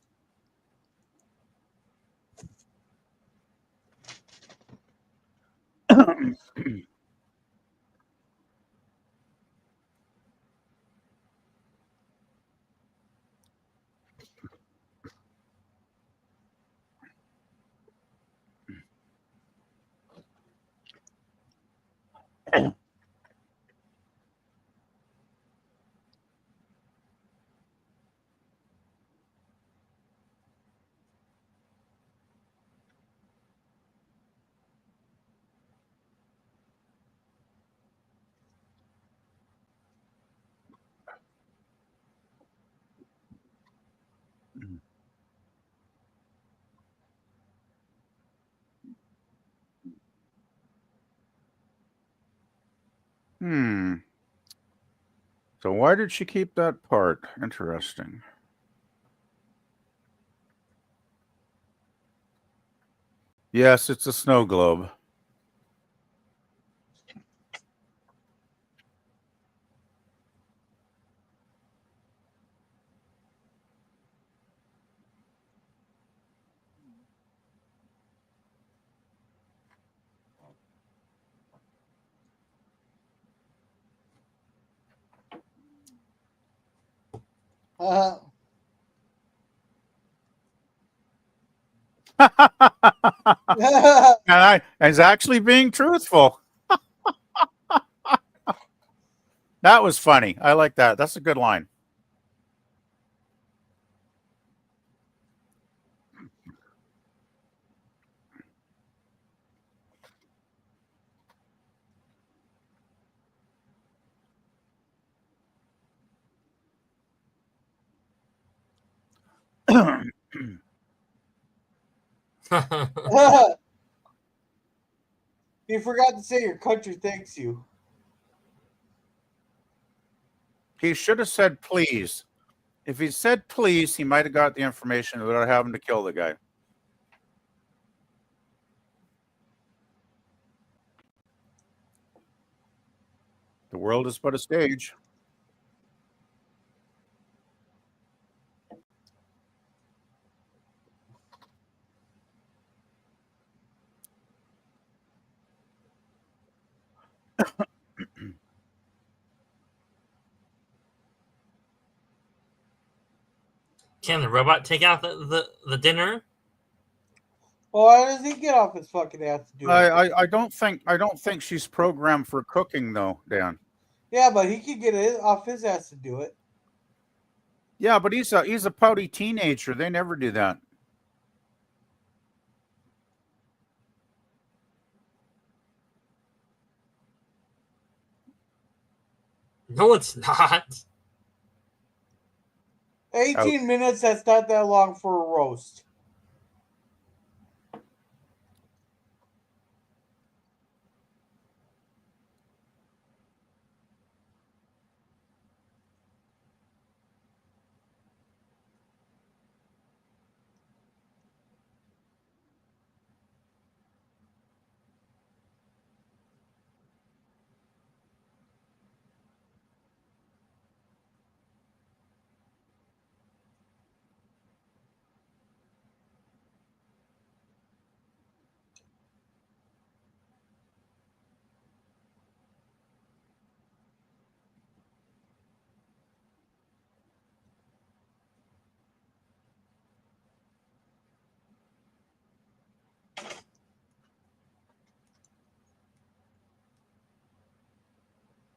So why did she keep that part? Interesting. Yes, it's a snow globe. Uh, And I is actually being truthful. That was funny. I like that. That's a good line. you forgot to say your country thanks you. He should have said please. If he said please, he might have got the information without having to kill the guy. The world is but a stage. Can the robot take out the dinner? Well, why does he get off his fucking ass to do it? I don't think she's programmed for cooking though, Dan. Yeah, but he could get it off his ass to do it. Yeah, but he's a pouty teenager. They never do that. No, it's not. 18 minutes, that's not that long for a roast.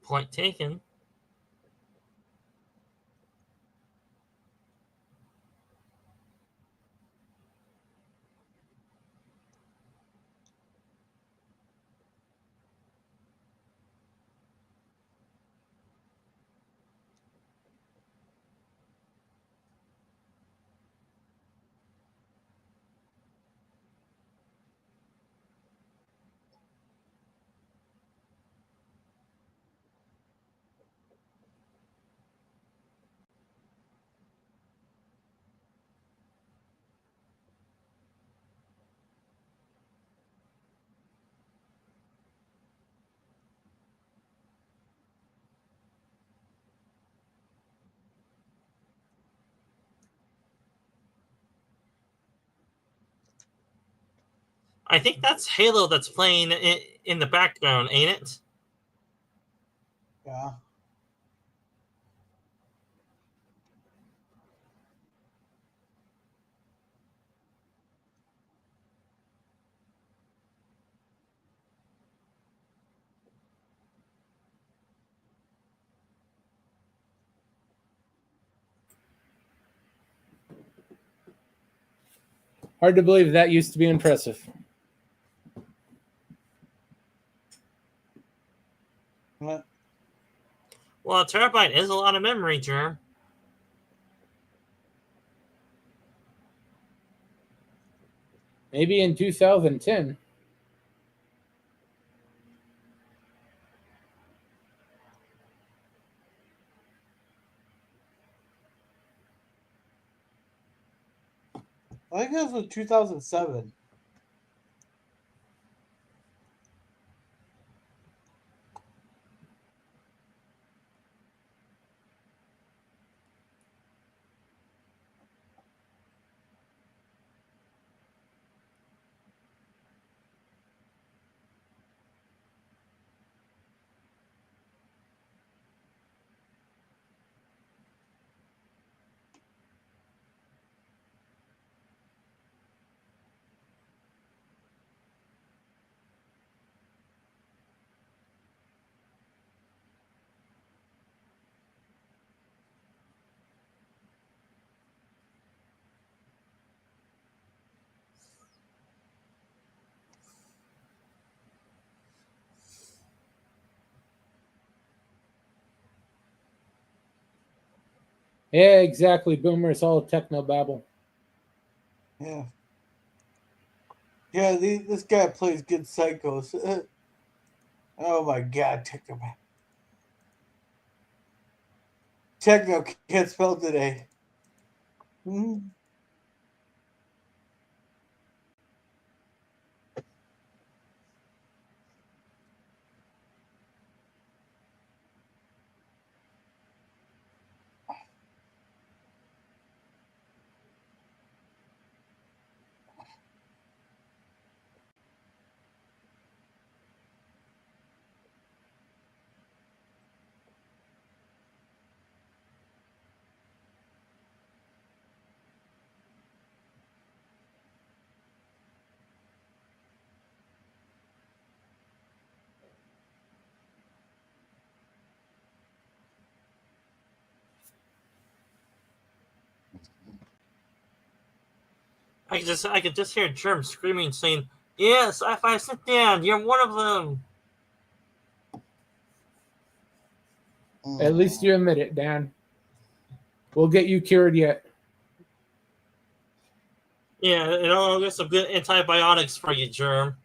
Point taken. I think that's Halo that's playing in the background, ain't it? Yeah. Hard to believe that used to be impressive. What? Well, a terabyte is a lot of memory, Jer. Maybe in 2010. I think this was 2007. Yeah, exactly. Boomer, it's all techno babble. Yeah. Yeah, this guy plays good psychos. Oh my god, Techno can't spell today. Hmm. I could just hear Germ screaming, saying, "Yes, sci-fi, sit down. You're one of them." At least you admit it, Dan. We'll get you cured yet. Yeah, I'll get some good antibiotics for you, Germ.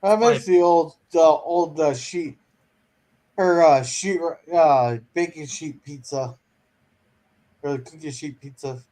I miss the old sheet baking sheet pizza or the cookie sheet pizza.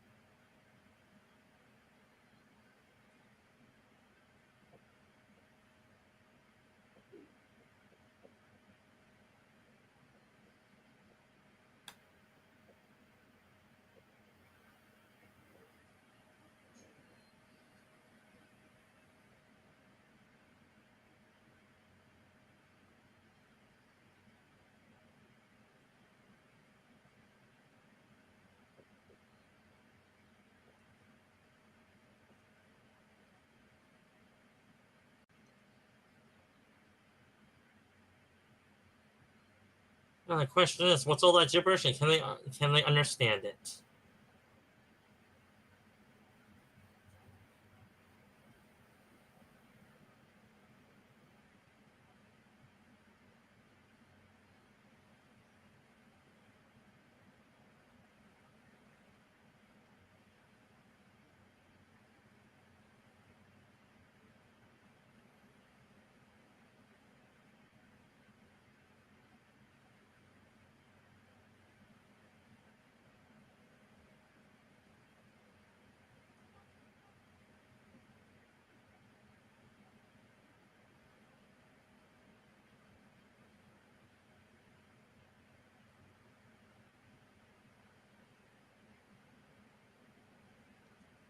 Now the question is, what's all that gibberish, and can they understand it?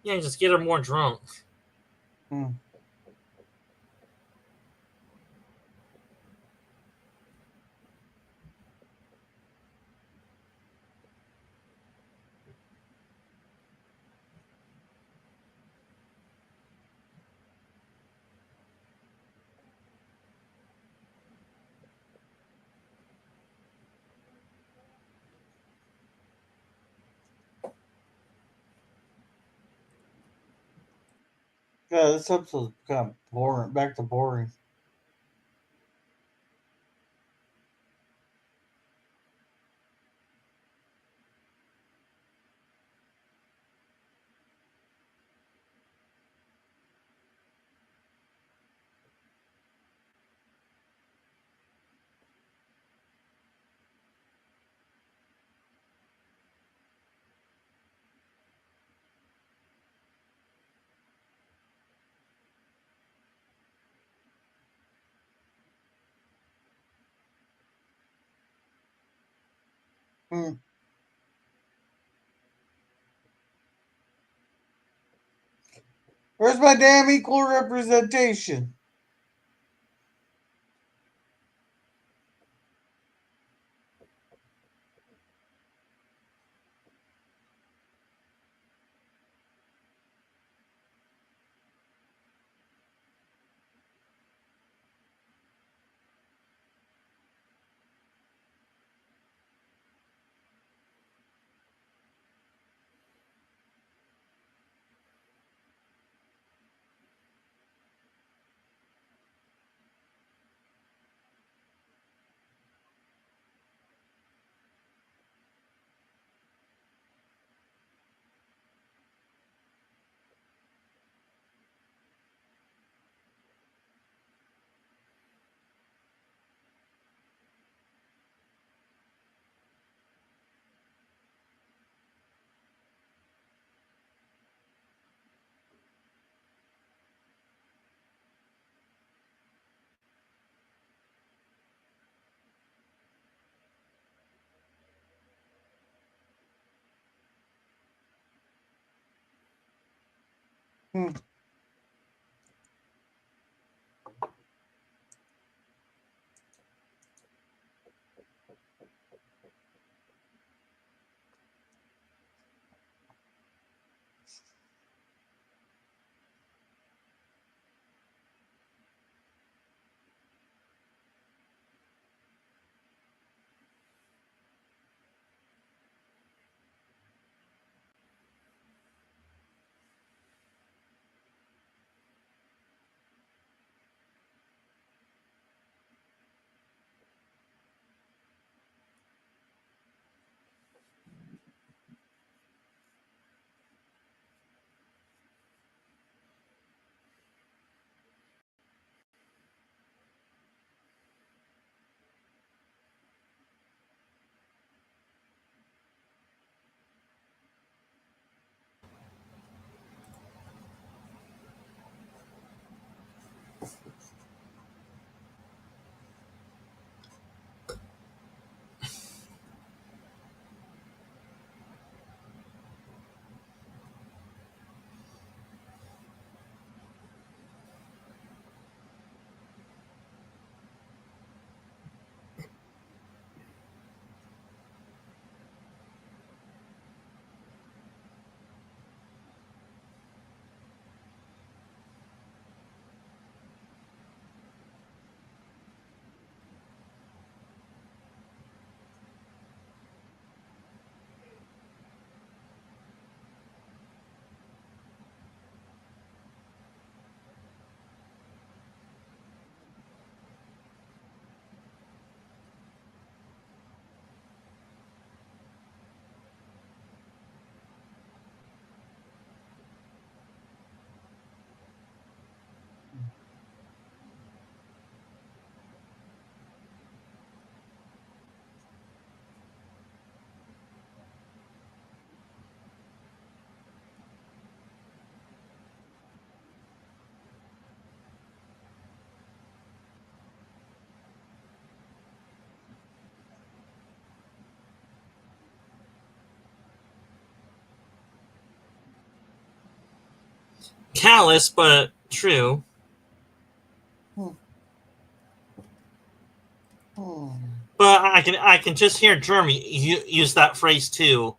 Yeah, just get her more drunk. Hmm. Yeah, this episode's kind of boring. Back to boring. Hmm. Where's my damn equal representation? Hmm. Callous, but true. Hmm. Hmm. But I can just hear Jeremy use that phrase too.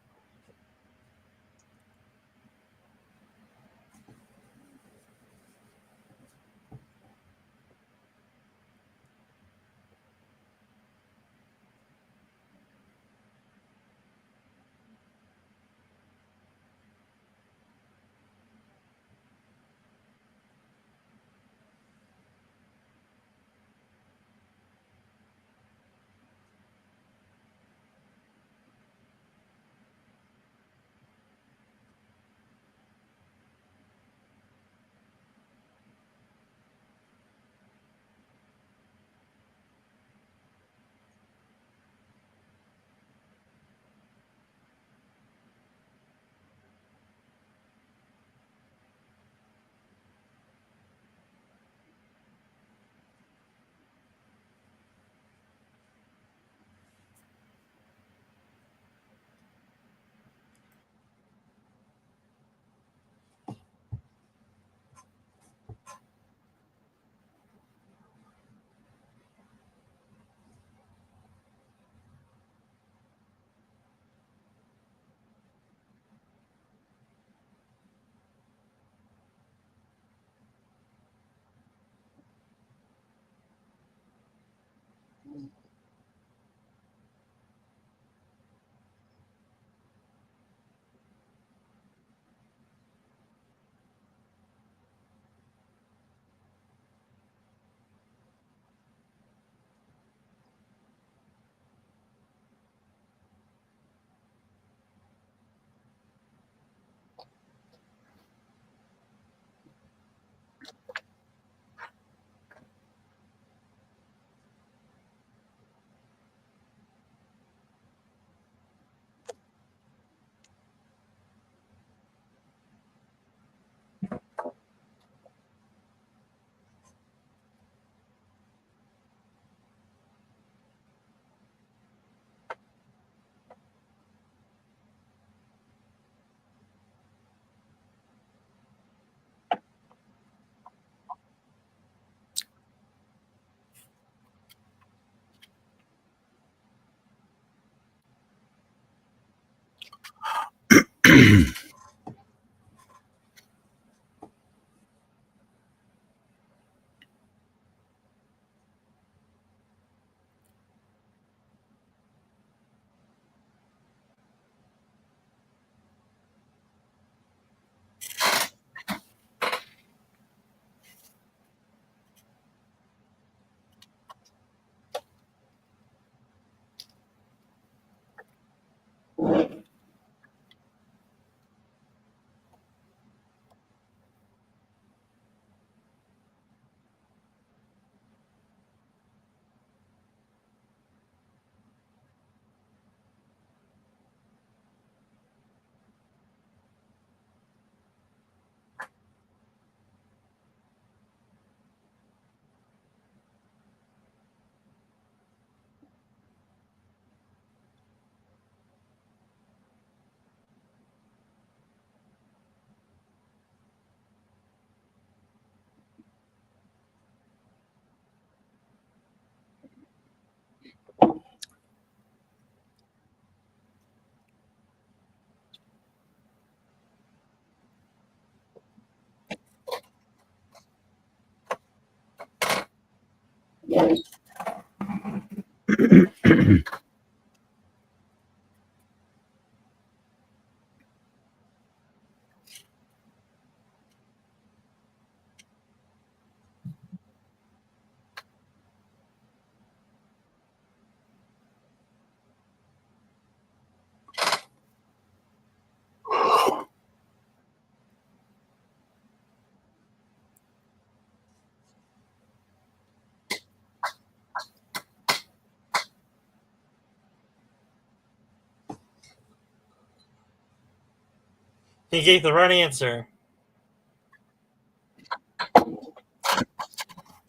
He gave the right answer.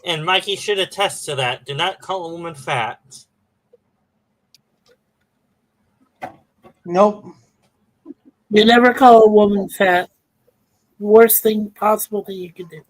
And Mikey should attest to that. Do not call a woman fat. Nope. You never call a woman fat. Worst thing possible that you could do.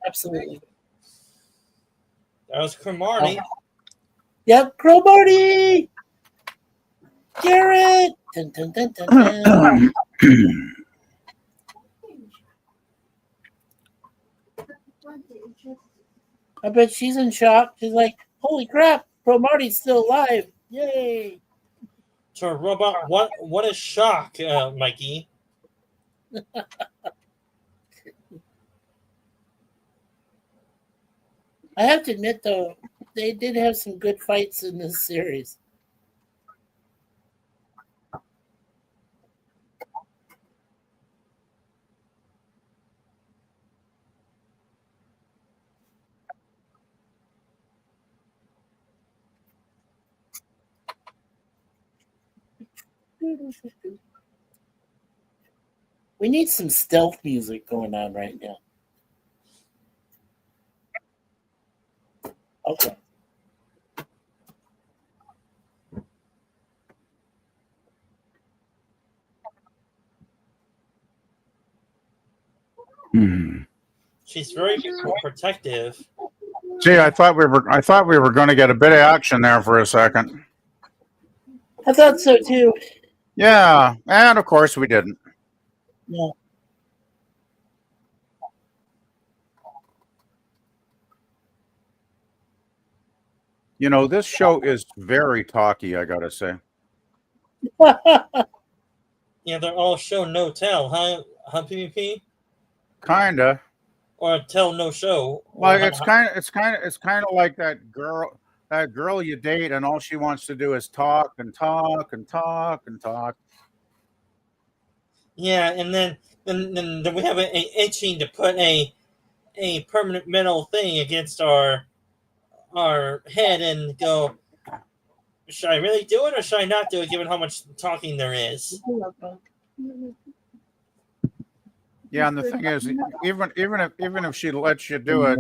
Absolutely. That was Cromartie. Yep, Cromartie! Garrett! Dun, dun, dun, dun, dun. I bet she's in shock. She's like, holy crap, Cromartie's still alive. Yay! To a robot, what a shock, Mikey. I have to admit, though, they did have some good fights in this series. We need some stealth music going on right now. Okay. She's very protective. Gee, I thought we were going to get a bit of action there for a second. I thought so too. Yeah, and of course we didn't. Yeah. You know, this show is very talky, I gotta say. Yeah, they're all show no tell, huh, PvP? Kinda. Or tell no show. Like it's kind of like that girl you date, and all she wants to do is talk and talk and talk and talk. Yeah, and then we have a itching to put a permanent metal thing against our head and go, should I really do it or should I not do it given how much talking there is? Yeah, and the thing is, even if she lets you do it,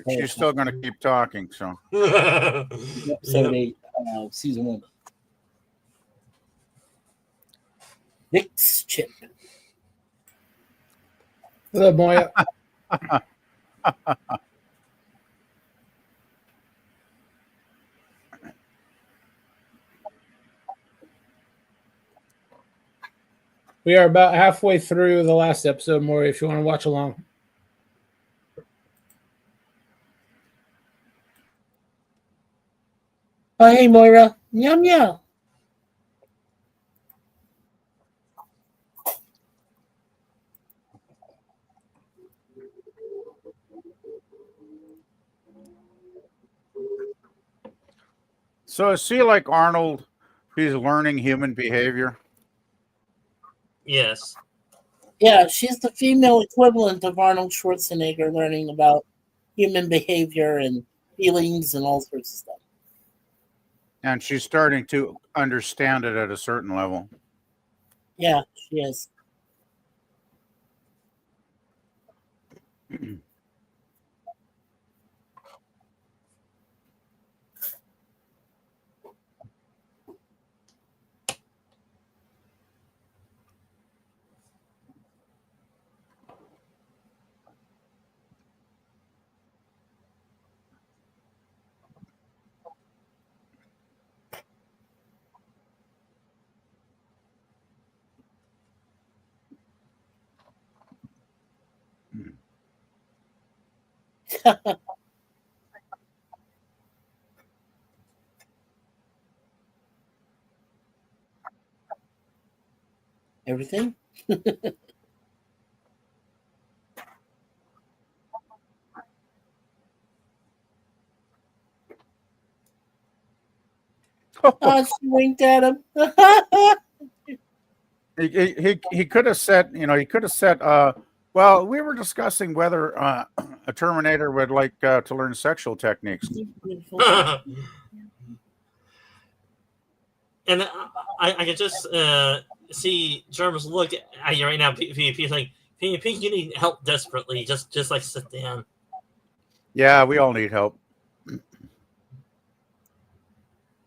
she's still going to keep talking. So Episode 8, season 1. Nick's chip. Hello, Moya. We are about halfway through the last episode, Moya, if you want to watch along. Oh, hey, Moira. Meow, meow. is she like Arnold? She's learning human behavior. Yes. Yeah, she's the female equivalent of Arnold Schwarzenegger learning about human behavior and feelings and all sorts of stuff. And she's starting to understand it at a certain level. Yeah, she is. Everything? Oh, she winked at him. He could have said, he could have said, well, we were discussing whether a Terminator would like to learn sexual techniques. And I can just see Germ's look at you right now. He's like, PvP, you need help desperately. Just like sit down. Yeah, we all need help.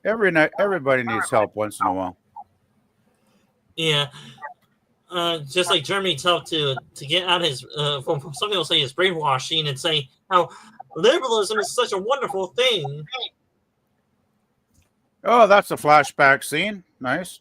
Everybody needs help once in a while. Yeah. Just like Germany needs help to get out his, some people say his brainwashing and say how liberalism is such a wonderful thing. Oh, that's a flashback scene. Nice.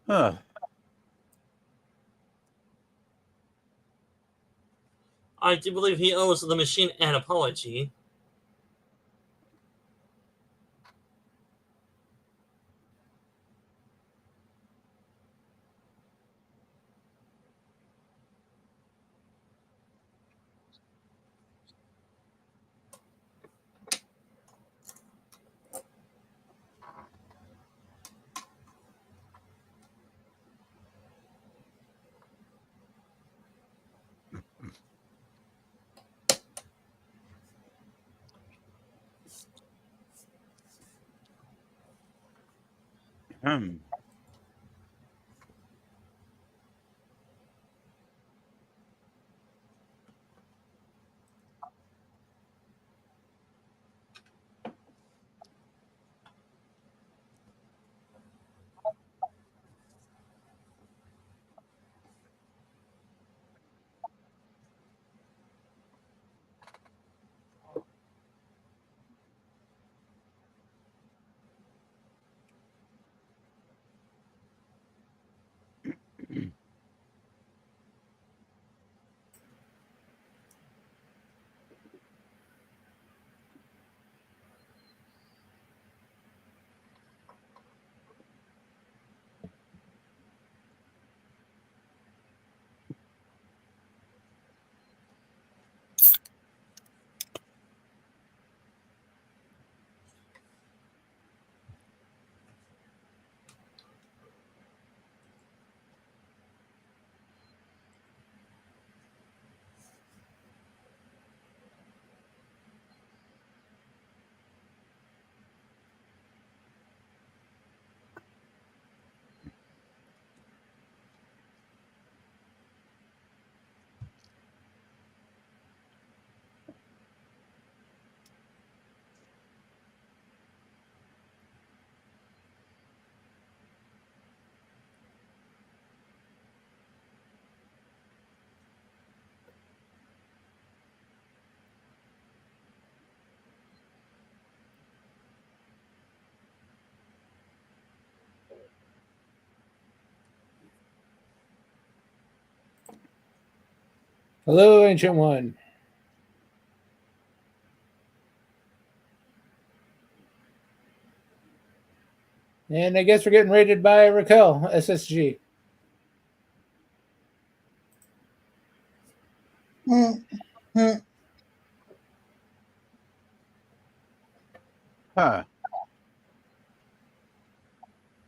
Huh. I do believe he owes the machine an apology. Hmm. Hello, Ancient One. And I guess we're getting rated by Raquel, SSG. Huh.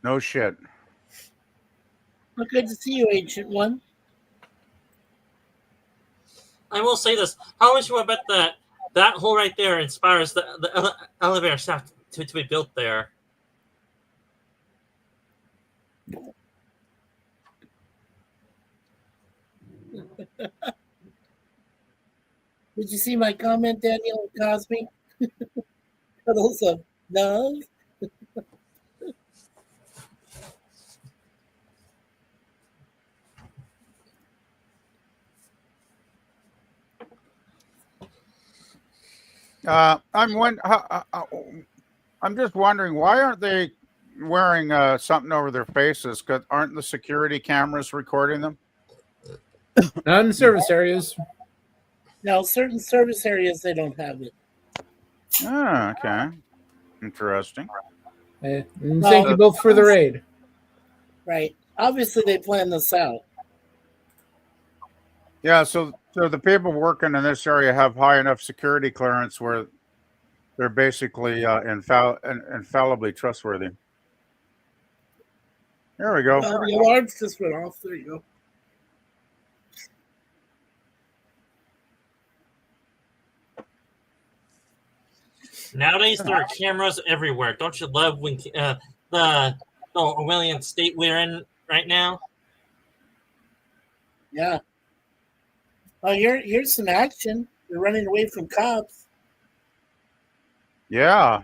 No shit. Well, good to see you, Ancient One. I will say this. How much would I bet that that hole right there inspires the elevator shaft to be built there? Did you see my comment, Daniel Cosby? Puddles of love. I'm just wondering, why aren't they wearing something over their faces? Because aren't the security cameras recording them? Not in service areas. Now, certain service areas, they don't have it. Oh, okay. Interesting. And thank you both for the raid. Right. Obviously, they planned this out. Yeah, so the people working in this area have high enough security clearance where they're basically infallibly trustworthy. There we go. Well, the alarms just went off. There you go. Nowadays, there are cameras everywhere. Don't you love when the Orwellian state we're in right now? Yeah. Oh, here's some action. They're running away from cops. Yeah.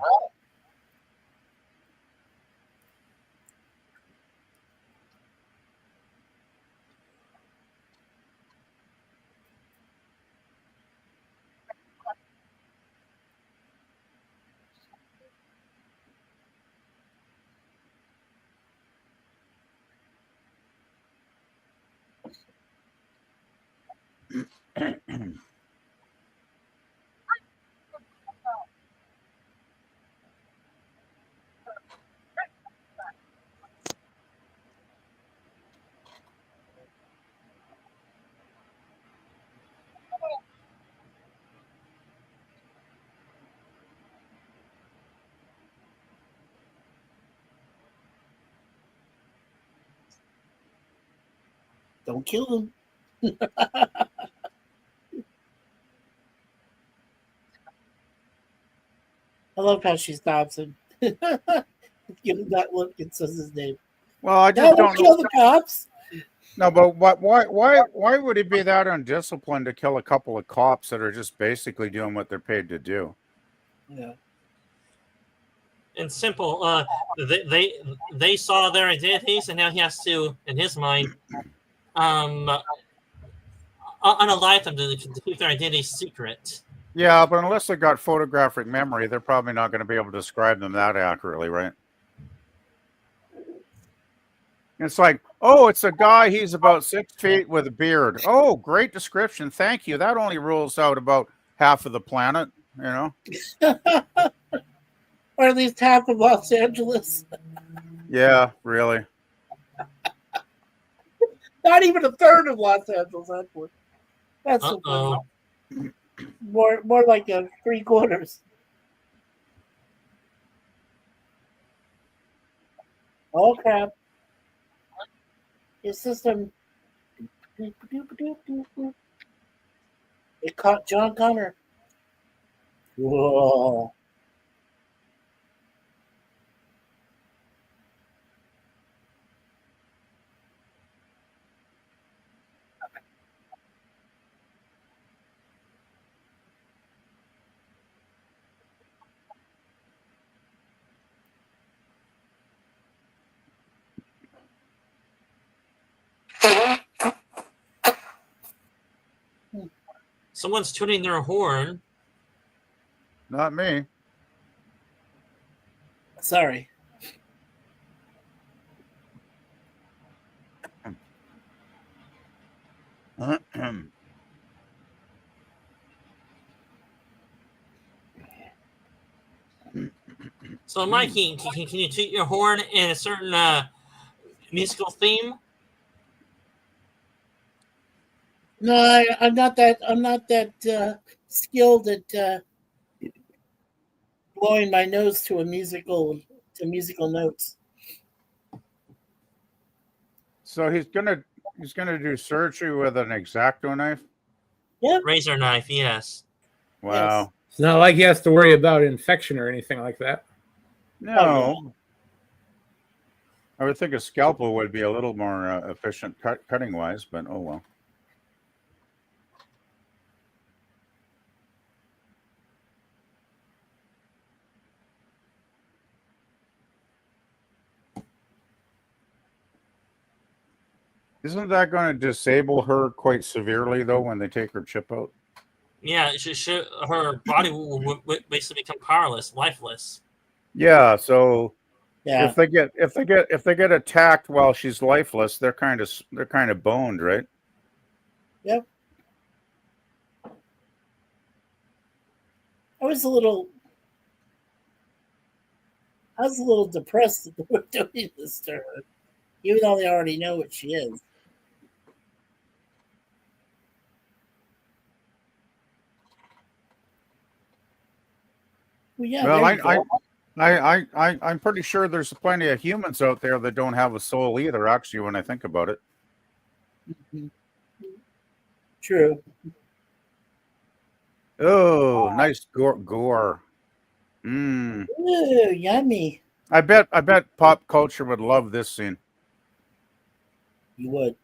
Don't kill them. I love how she stops him. Give him that look and says his name. Well, I just don't kill the cops. No, but why would he be that undisciplined to kill a couple of cops that are just basically doing what they're paid to do? Yeah. And simple. They saw their identities, and now he has to, in his mind, unalive them to keep their identity secret. Yeah, but unless they got photographic memory, they're probably not going to be able to describe them that accurately, right? It's like, oh, it's a guy, he's about 6 feet with a beard. Oh, great description. Thank you. That only rules out about half of the planet, you know? Or at least half of Los Angeles. Yeah, really. Not even a third of Los Angeles. That's more like a 3/4. Oh crap! Your system. It caught John Connor. Whoa! Someone's tuning their horn. Not me. Sorry. So, Mikey, can you toot your horn in a certain musical theme? No, I'm not that skilled at blowing my nose to musical notes. So he's gonna do surgery with an X-Acto knife. Yep. Razor knife, yes. Wow. It's not like he has to worry about infection or anything like that. No. I would think a scalpel would be a little more efficient cutting wise, but oh well. Isn't that going to disable her quite severely though when they take her chip out? Yeah, her body will basically become powerless, lifeless. Yeah. So Yeah. if they get attacked while she's lifeless, they're kind of boned, right? Yep. I was a little depressed that they were doing this to her, even though they already know what she is. Well, yeah. Well, I'm pretty sure there's plenty of humans out there that don't have a soul either. Actually, when I think about it. True. Oh, nice gore. Mmm. Ooh, yummy. I bet pop culture would love this scene. You would.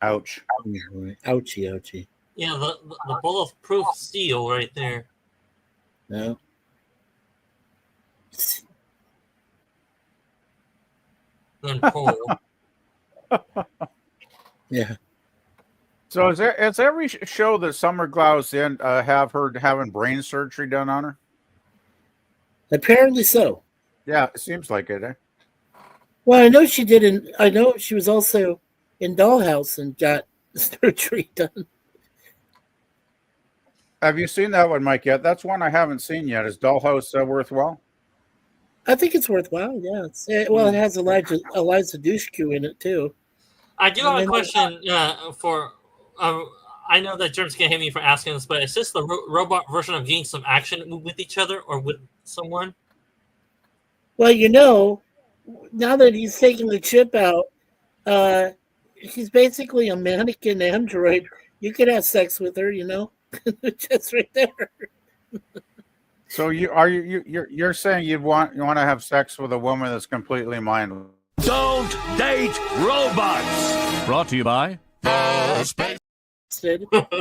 Ouch. Ouchie. Yeah, the bulletproof steel right there. No. Then pull. Yeah. So is every show that Summer Glau's in have her having brain surgery done on her? Apparently so. Yeah, it seems like it. Eh? Well, I know she did. I know she was also in Dollhouse and got surgery done. Have you seen that one, Mike? Yet? That's one I haven't seen yet. Is Dollhouse worthwhile? I think it's worthwhile. Yeah. It has Eliza Dushku in it too. I do have a question for. I know that Germ's gonna hate me for asking this, but is this the robot version of getting some action with each other or with someone? Well, now that he's taking the chip out, she's basically a mannequin android. You could have sex with her, just right there. So you're saying you want to have sex with a woman that's completely mindless? Don't date robots. Brought to you by I'm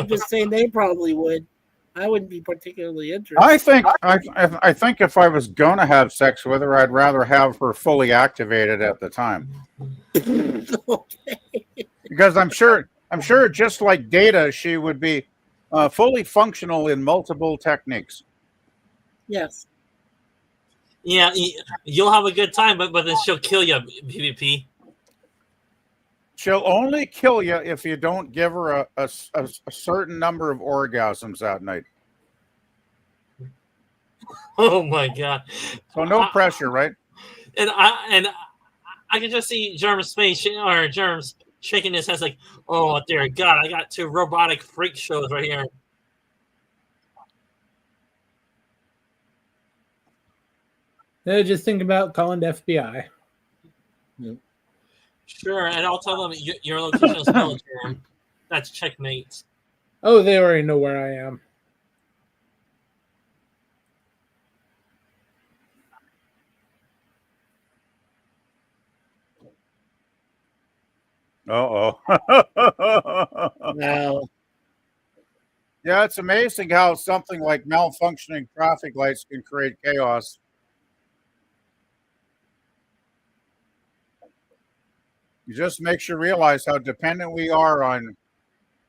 just saying they probably would. I wouldn't be particularly interested. I think if I was gonna have sex with her, I'd rather have her fully activated at the time. Okay. Because I'm sure just like Data, she would be fully functional in multiple techniques. Yes. Yeah, you'll have a good time, but then she'll kill you, PvP. She'll only kill you if you don't give her a certain number of orgasms that night. Oh my god! So no pressure, right? And I can just see Germ's face or Germ's shaking his head like, "Oh dear God, I got 2 robotic freak shows right here." Just think about calling the FBI. Sure, and I'll tell them your location is military. That's checkmate. Oh, they already know where I am. Uh-oh. Wow. Yeah, it's amazing how something like malfunctioning traffic lights can create chaos. It just makes you realize how dependent we are on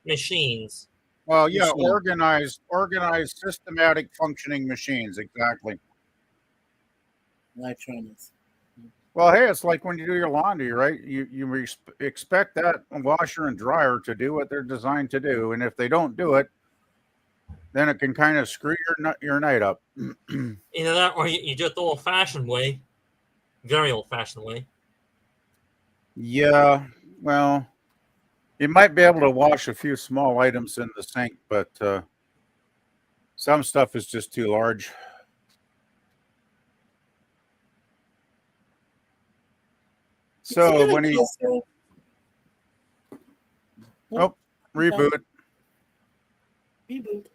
Machines. Well, yeah, organized, systematic functioning machines. Exactly. Electronics. Well, hey, it's like when you do your laundry, right? You expect that washer and dryer to do what they're designed to do, and if they don't do it, then it can kind of screw your night up. Either that, or you do it the old-fashioned way, very old-fashioned way. Yeah, well, you might be able to wash a few small items in the sink, but some stuff is just too large. So when he reboot. Reboot.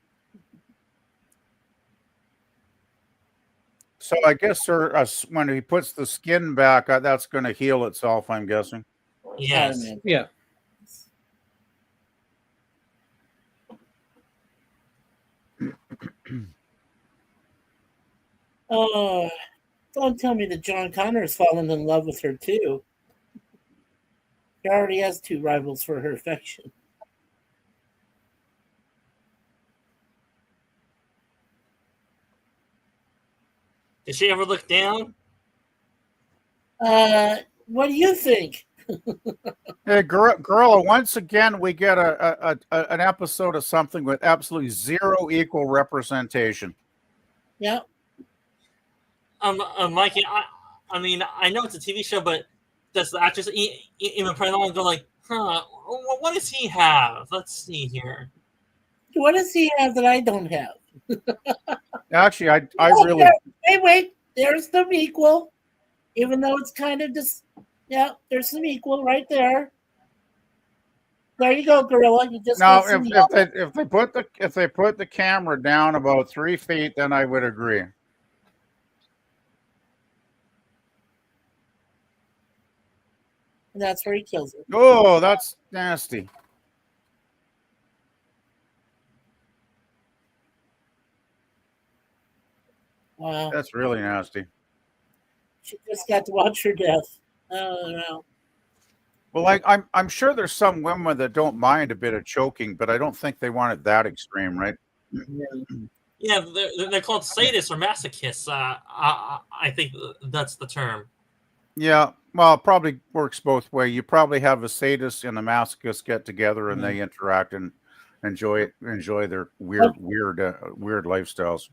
So I guess, sir, when he puts the skin back, that's going to heal itself, I'm guessing. Yes. Yeah. Oh, don't tell me that John Connor's fallen in love with her too. He already has 2 rivals for her affection. Did she ever look down? What do you think? Hey, Gorilla, once again, we get an episode of something with absolutely zero equal representation. Yeah. Mikey, I mean, I know it's a TV show, but does the actress even play along and go like, huh, what does he have? Let's see here. What does he have that I don't have? Actually, I really... Wait. There's some equal. Even though it's kind of just... Yeah, there's some equal right there. There you go, Gorilla. You just now if they put the camera down about 3 feet, then I would agree. And that's where he kills it. Oh, that's nasty. Wow. That's really nasty. She just got to watch her death. Oh no. Well, I'm sure there's some women that don't mind a bit of choking, but I don't think they want it that extreme, right? Yeah, they're called sadists or masochists. I think that's the term. Yeah, well, it probably works both ways. You probably have a sadist and a masochist get together and they interact and enjoy their weird lifestyles.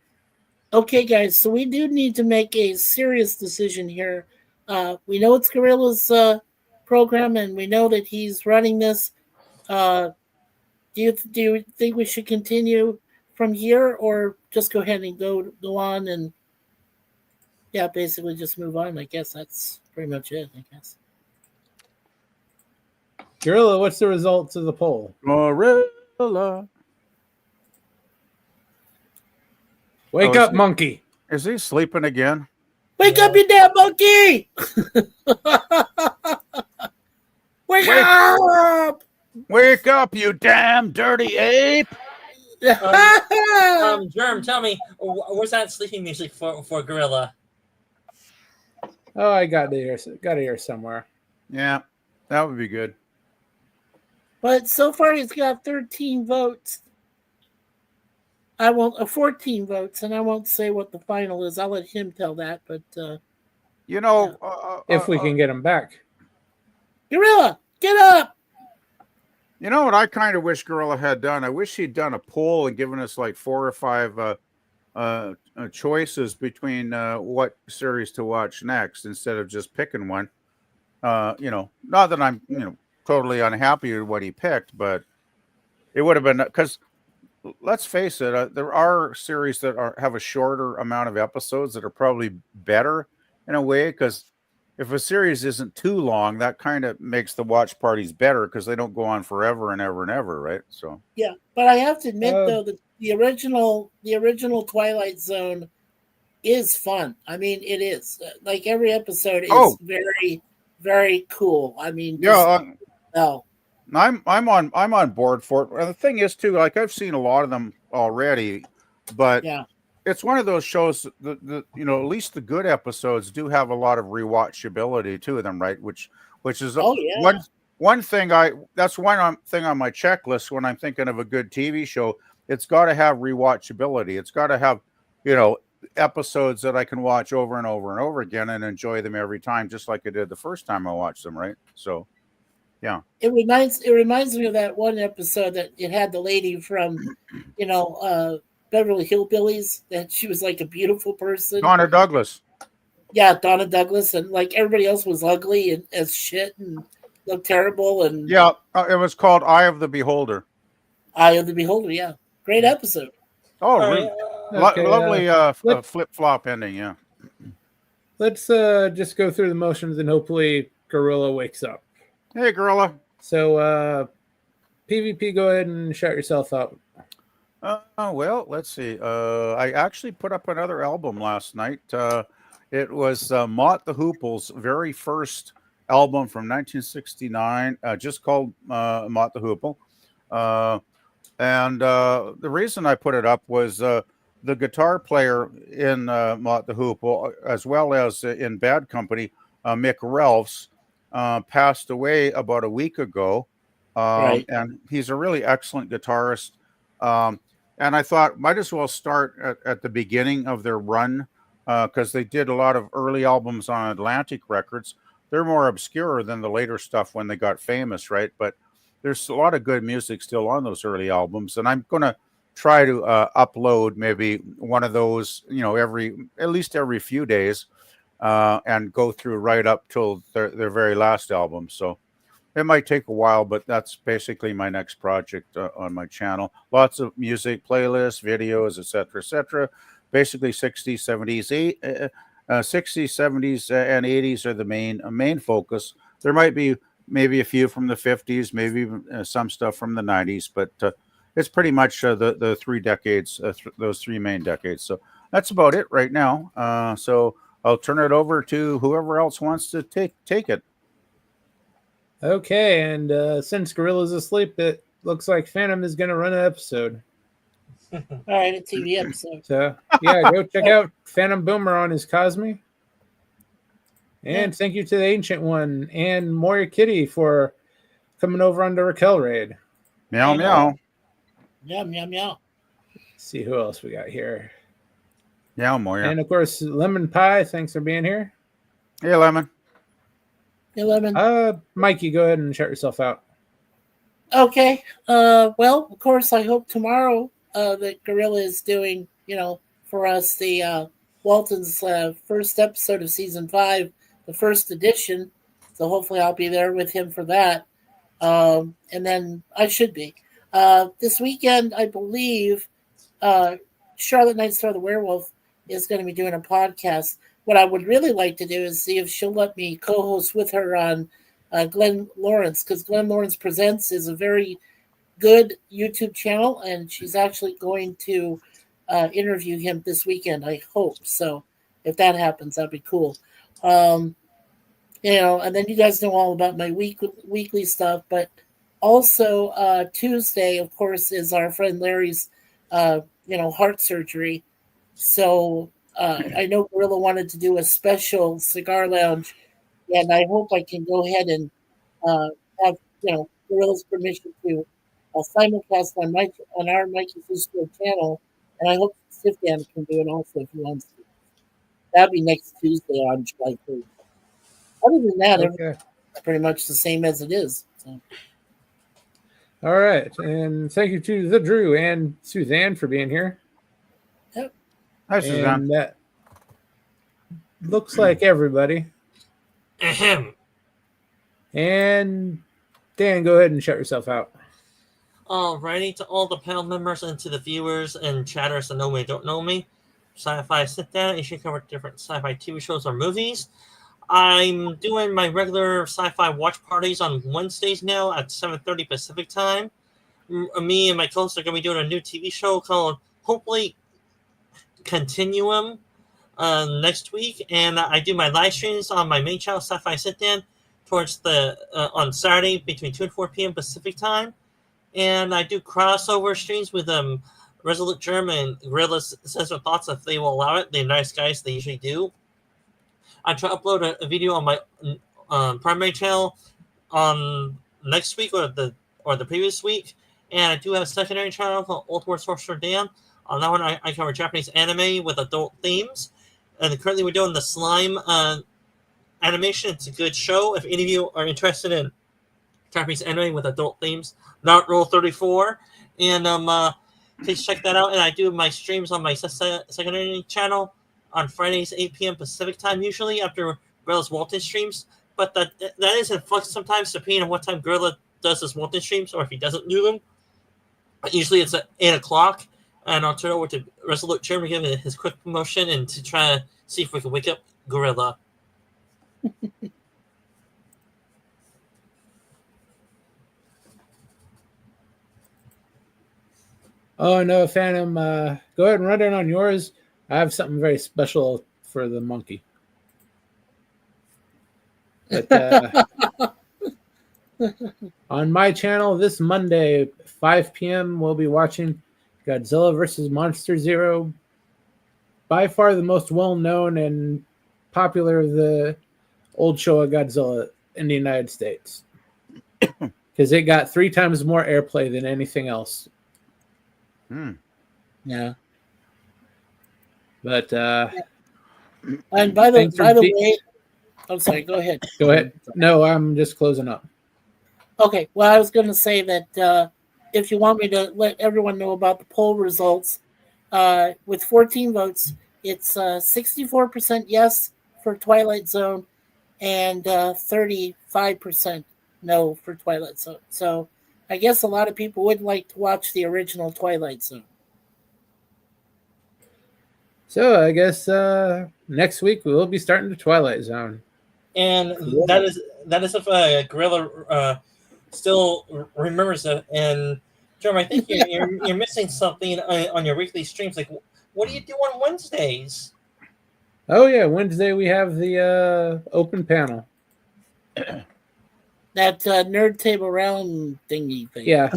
Okay, guys, so we do need to make a serious decision here. We know it's Gorilla's program, and we know that he's running this. Do you think we should continue from here, or just go ahead and go on and basically just move on? I guess that's pretty much it. I guess. Gorilla, what's the results of the poll? Gorilla. Wake up, monkey. Is he sleeping again? Wake up, you damn monkey! Wake up! Wake up, you damn dirty ape! Germ, tell me, where's that sleeping music for Gorilla? Oh, I got it here somewhere. Yeah, that would be good. But so far, he's got 13 votes. 14 votes, and I won't say what the final is. I'll let him tell that. But if we can get him back, Gorilla, get up! You know what I kind of wish Gorilla had done? I wish he'd done a poll and given us like 4 or 5 choices between what series to watch next instead of just picking one. Not that I'm totally unhappy with what he picked, but it would have been because. Let's face it, there are series that have a shorter amount of episodes that are probably better in a way, because if a series isn't too long, that kind of makes the watch parties better because they don't go on forever and ever and ever, right? So yeah, but I have to admit though that the original Twilight Zone is fun. I mean, it is like every episode is very, very cool. I mean, I'm on board for it. And the thing is too, like I've seen a lot of them already, but it's one of those shows that at least the good episodes do have a lot of rewatchability to them, right? Which is one thing that's one thing on my checklist when I'm thinking of a good TV show. It's got to have rewatchability. It's got to have episodes that I can watch over and over and over again and enjoy them every time, just like I did the first time I watched them. Right. So, yeah. It reminds me of that one episode that it had the lady from, Beverly Hillbillies, that she was like a beautiful person. Donna Douglas. Yeah, Donna Douglas, and like everybody else was ugly and as shit and looked terrible. And Yeah, it was called Eye of the Beholder. Eye of the Beholder. Yeah, great episode. Oh, All really? Okay, Lovely flip-flop ending, yeah. let's just go through the motions and hopefully Gorilla wakes up. Hey, Gorilla. So, PvP, go ahead and shout yourself out. Well, let's see. I actually put up another album last night. It was Mott the Hoople's very first album from 1969, just called Mott the Hoople. And the reason I put it up was the guitar player in Mott the Hoople, as well as in Bad Company, Mick Relfs, passed away about a week ago. Right. And he's a really excellent guitarist. And I thought might as well start at the beginning of their run, because they did a lot of early albums on Atlantic Records. They're more obscure than the later stuff when they got famous, right? But there's a lot of good music still on those early albums. And I'm going to try to upload maybe one of those, at least every few days, and go through right up till their very last album. So it might take a while, but that's basically my next project on my channel. Lots of music, playlists, videos, etc. Basically 60s, 70s, 60s, 70s, and 80s are the main focus. There might be maybe a few from the 50s, maybe even some stuff from the 90s, but it's pretty much the 3 decades, those 3 main decades. So that's about it right now. So I'll turn it over to whoever else wants to take it. Okay, and since Gorilla's asleep, it looks like Phantom is going to run an episode. All right, a TV episode. So, yeah, go check out Phantom Boomer on his Cosme. And thank you to the Ancient One and Moria Kitty for coming over on the Raquel raid. Meow, meow. Meow, meow, meow. Let's see who else we got here. Meow, Moria. And, of course, Lemon Pie, thanks for being here. Hey, Lemon. Hey, Lemon. Mikey, go ahead and shout yourself out. Okay. Well, of course, I hope tomorrow that Gorilla is doing, for us the Walton's first episode of season 5, the first edition. So hopefully I'll be there with him for that. And then I should be. This weekend, I believe, Charlotte Nightstar the Werewolf is going to be doing a podcast. What I would really like to do is see if she'll let me co-host with her on Glenn Lawrence, because Glenn Lawrence Presents is a very good YouTube channel, and she's actually going to interview him this weekend, I hope. So if that happens, that'd be cool. And then you guys know all about my weekly stuff, but also Tuesday, of course, is our friend Larry's, heart surgery. So I know Gorilla wanted to do a special cigar lounge, and I hope I can go ahead and have Gorilla's permission to simulcast on our Mikey Fusco channel, and I hope Sifdan can do it also if he wants to. That'll be next Tuesday on July 3rd. Other than that, everything's pretty much the same as it is. So. All right, and thank you to the Drew and Suzanne for being here. Yep. Hi, Suzanne. And that looks like everybody. Ahem. And Dan, go ahead and shut yourself out. Alrighty, to all the panel members and to the viewers and chatters that know me don't know me. Sci-Fi Sit Down, you should cover different sci-fi TV shows or movies. I'm doing my regular sci-fi watch parties on Wednesdays now at 7:30 Pacific time. Me and my co-hosts are going to be doing a new TV show called, hopefully, Continuum next week. And I do my live streams on my main channel, Sci-Fi Sit Down, towards on Saturday between 2 and 4 p.m. Pacific time. And I do crossover streams with Resolute Germ and Gorilla Says Their Thoughts if they will allow it. They're nice guys, they usually do. I try to upload a video on my primary channel on next week or the previous week, and I do have a secondary channel called Old War Sorcerer Dan. On that one, I cover Japanese anime with adult themes. And currently we're doing the slime animation. It's a good show. If any of you are interested in Japanese anime with adult themes, not Rule 34. And please check that out. And I do my streams on my secondary channel on Fridays, 8 p.m. Pacific time, usually after Gorilla's Walton streams. But that is in flux sometimes, depending on what time Gorilla does his Walton streams, or if he doesn't do them. But usually it's at 8 o'clock. And I'll turn over to Resolute Chairman to give him his quick promotion and to try to see if we can wake up Gorilla. Oh no, Phantom! Go ahead and run it on yours. I have something very special for the monkey. But, on my channel this Monday, 5 p.m., we'll be watching Godzilla vs. Monster Zero. By far the most well-known and popular of the old Showa Godzilla in the United States. Because it got 3 times more airplay than anything else. Yeah. But and by the way, I'm sorry, go ahead. Go ahead. No, I'm just closing up. Okay, well, I was going to say that if you want me to let everyone know about the poll results, with 14 votes, it's 64% yes for Twilight Zone and 35% no for Twilight Zone. So I guess a lot of people would like to watch the original Twilight Zone. So I guess next week we'll be starting the Twilight Zone. And that is if Gorilla still remembers it. And Jeremy, I think you're missing something on your weekly streams. Like, what do you do on Wednesdays? Oh yeah, Wednesday we have the open panel. That nerd table round thingy thing. Yeah.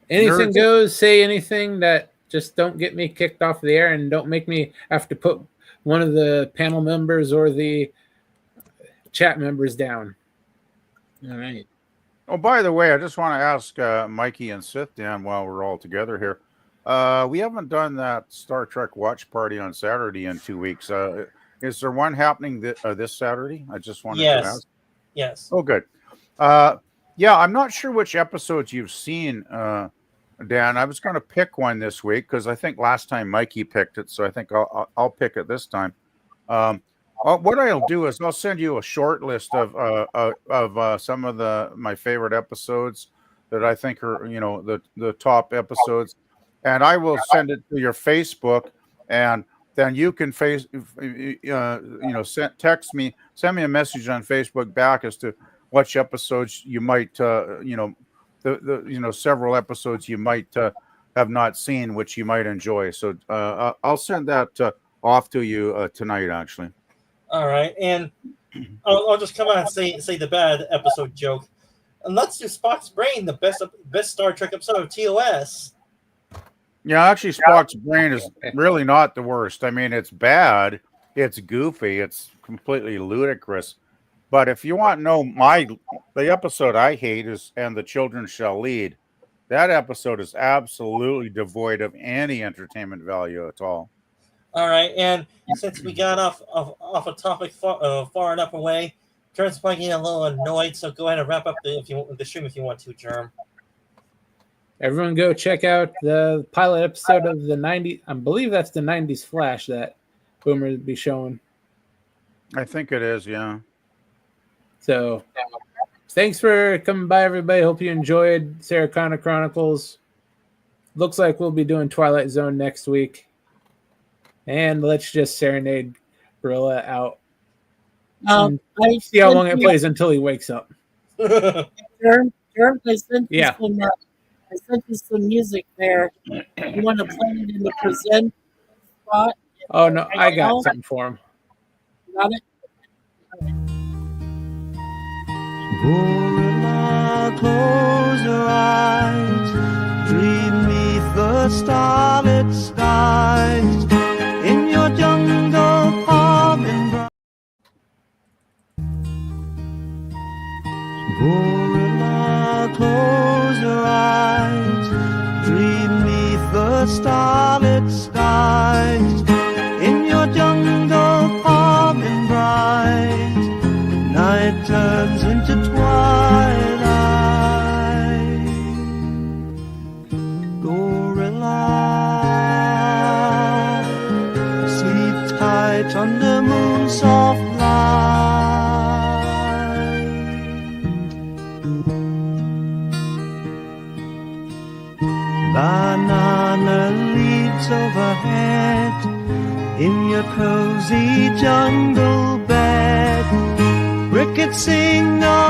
Anything goes. Say anything that just don't get me kicked off the air and don't make me have to put one of the panel members or the chat members down. All right. Oh, by the way, I just want to ask Mikey and Sith Dan while we're all together here. We haven't done that Star Trek watch party on Saturday in 2 weeks. Is there one happening this Saturday? I just wanted to ask. Yes. Oh, good. Yeah, I'm not sure which episodes you've seen, Dan. I was going to pick one this week because I think last time Mikey picked it, so I think I'll pick it this time. What I'll do is I'll send you a short list of some of my favorite episodes that I think are the top episodes, and I will send it to your Facebook, and then you can text me, send me a message on Facebook back as to which episodes you might several episodes you might have not seen, which you might enjoy. So I'll send that off to you tonight, actually. All right, and I'll just come on and say the bad episode joke. And let's do Spock's Brain, the best Star Trek episode of TOS. Yeah, actually, Spock's Brain is really not the worst. I mean, it's bad, it's goofy, it's completely ludicrous. But if you want to know the episode I hate is "And the Children Shall Lead." That episode is absolutely devoid of any entertainment value at all. All right, and since we got off a topic far enough away, Jerem's probably getting a little annoyed, so go ahead and wrap up the stream if you want to, Jerem. Everyone go check out the pilot episode of the 90s. I believe that's the 90s Flash that Boomer would be showing. I think it is, yeah. So thanks for coming by, everybody. Hope you enjoyed Sarah Connor Chronicles. Looks like we'll be doing Twilight Zone next week. And let's just serenade Gorilla out. See how long it plays until he wakes up. Jerem, I sent you some music there. You want to play it in the present spot? Oh, no, I got something for him. Got it? Gorilla, close your eyes, dream neath the starlit skies, in your jungle calm and bright. Gorilla, close your eyes, dream neath the starlit skies. In your jungle calm and bright, night turns into twilight. Gorilla, sleep tight under moon's soft light. Banana leaves overhead in your cozy jungle bed. Crickets sing all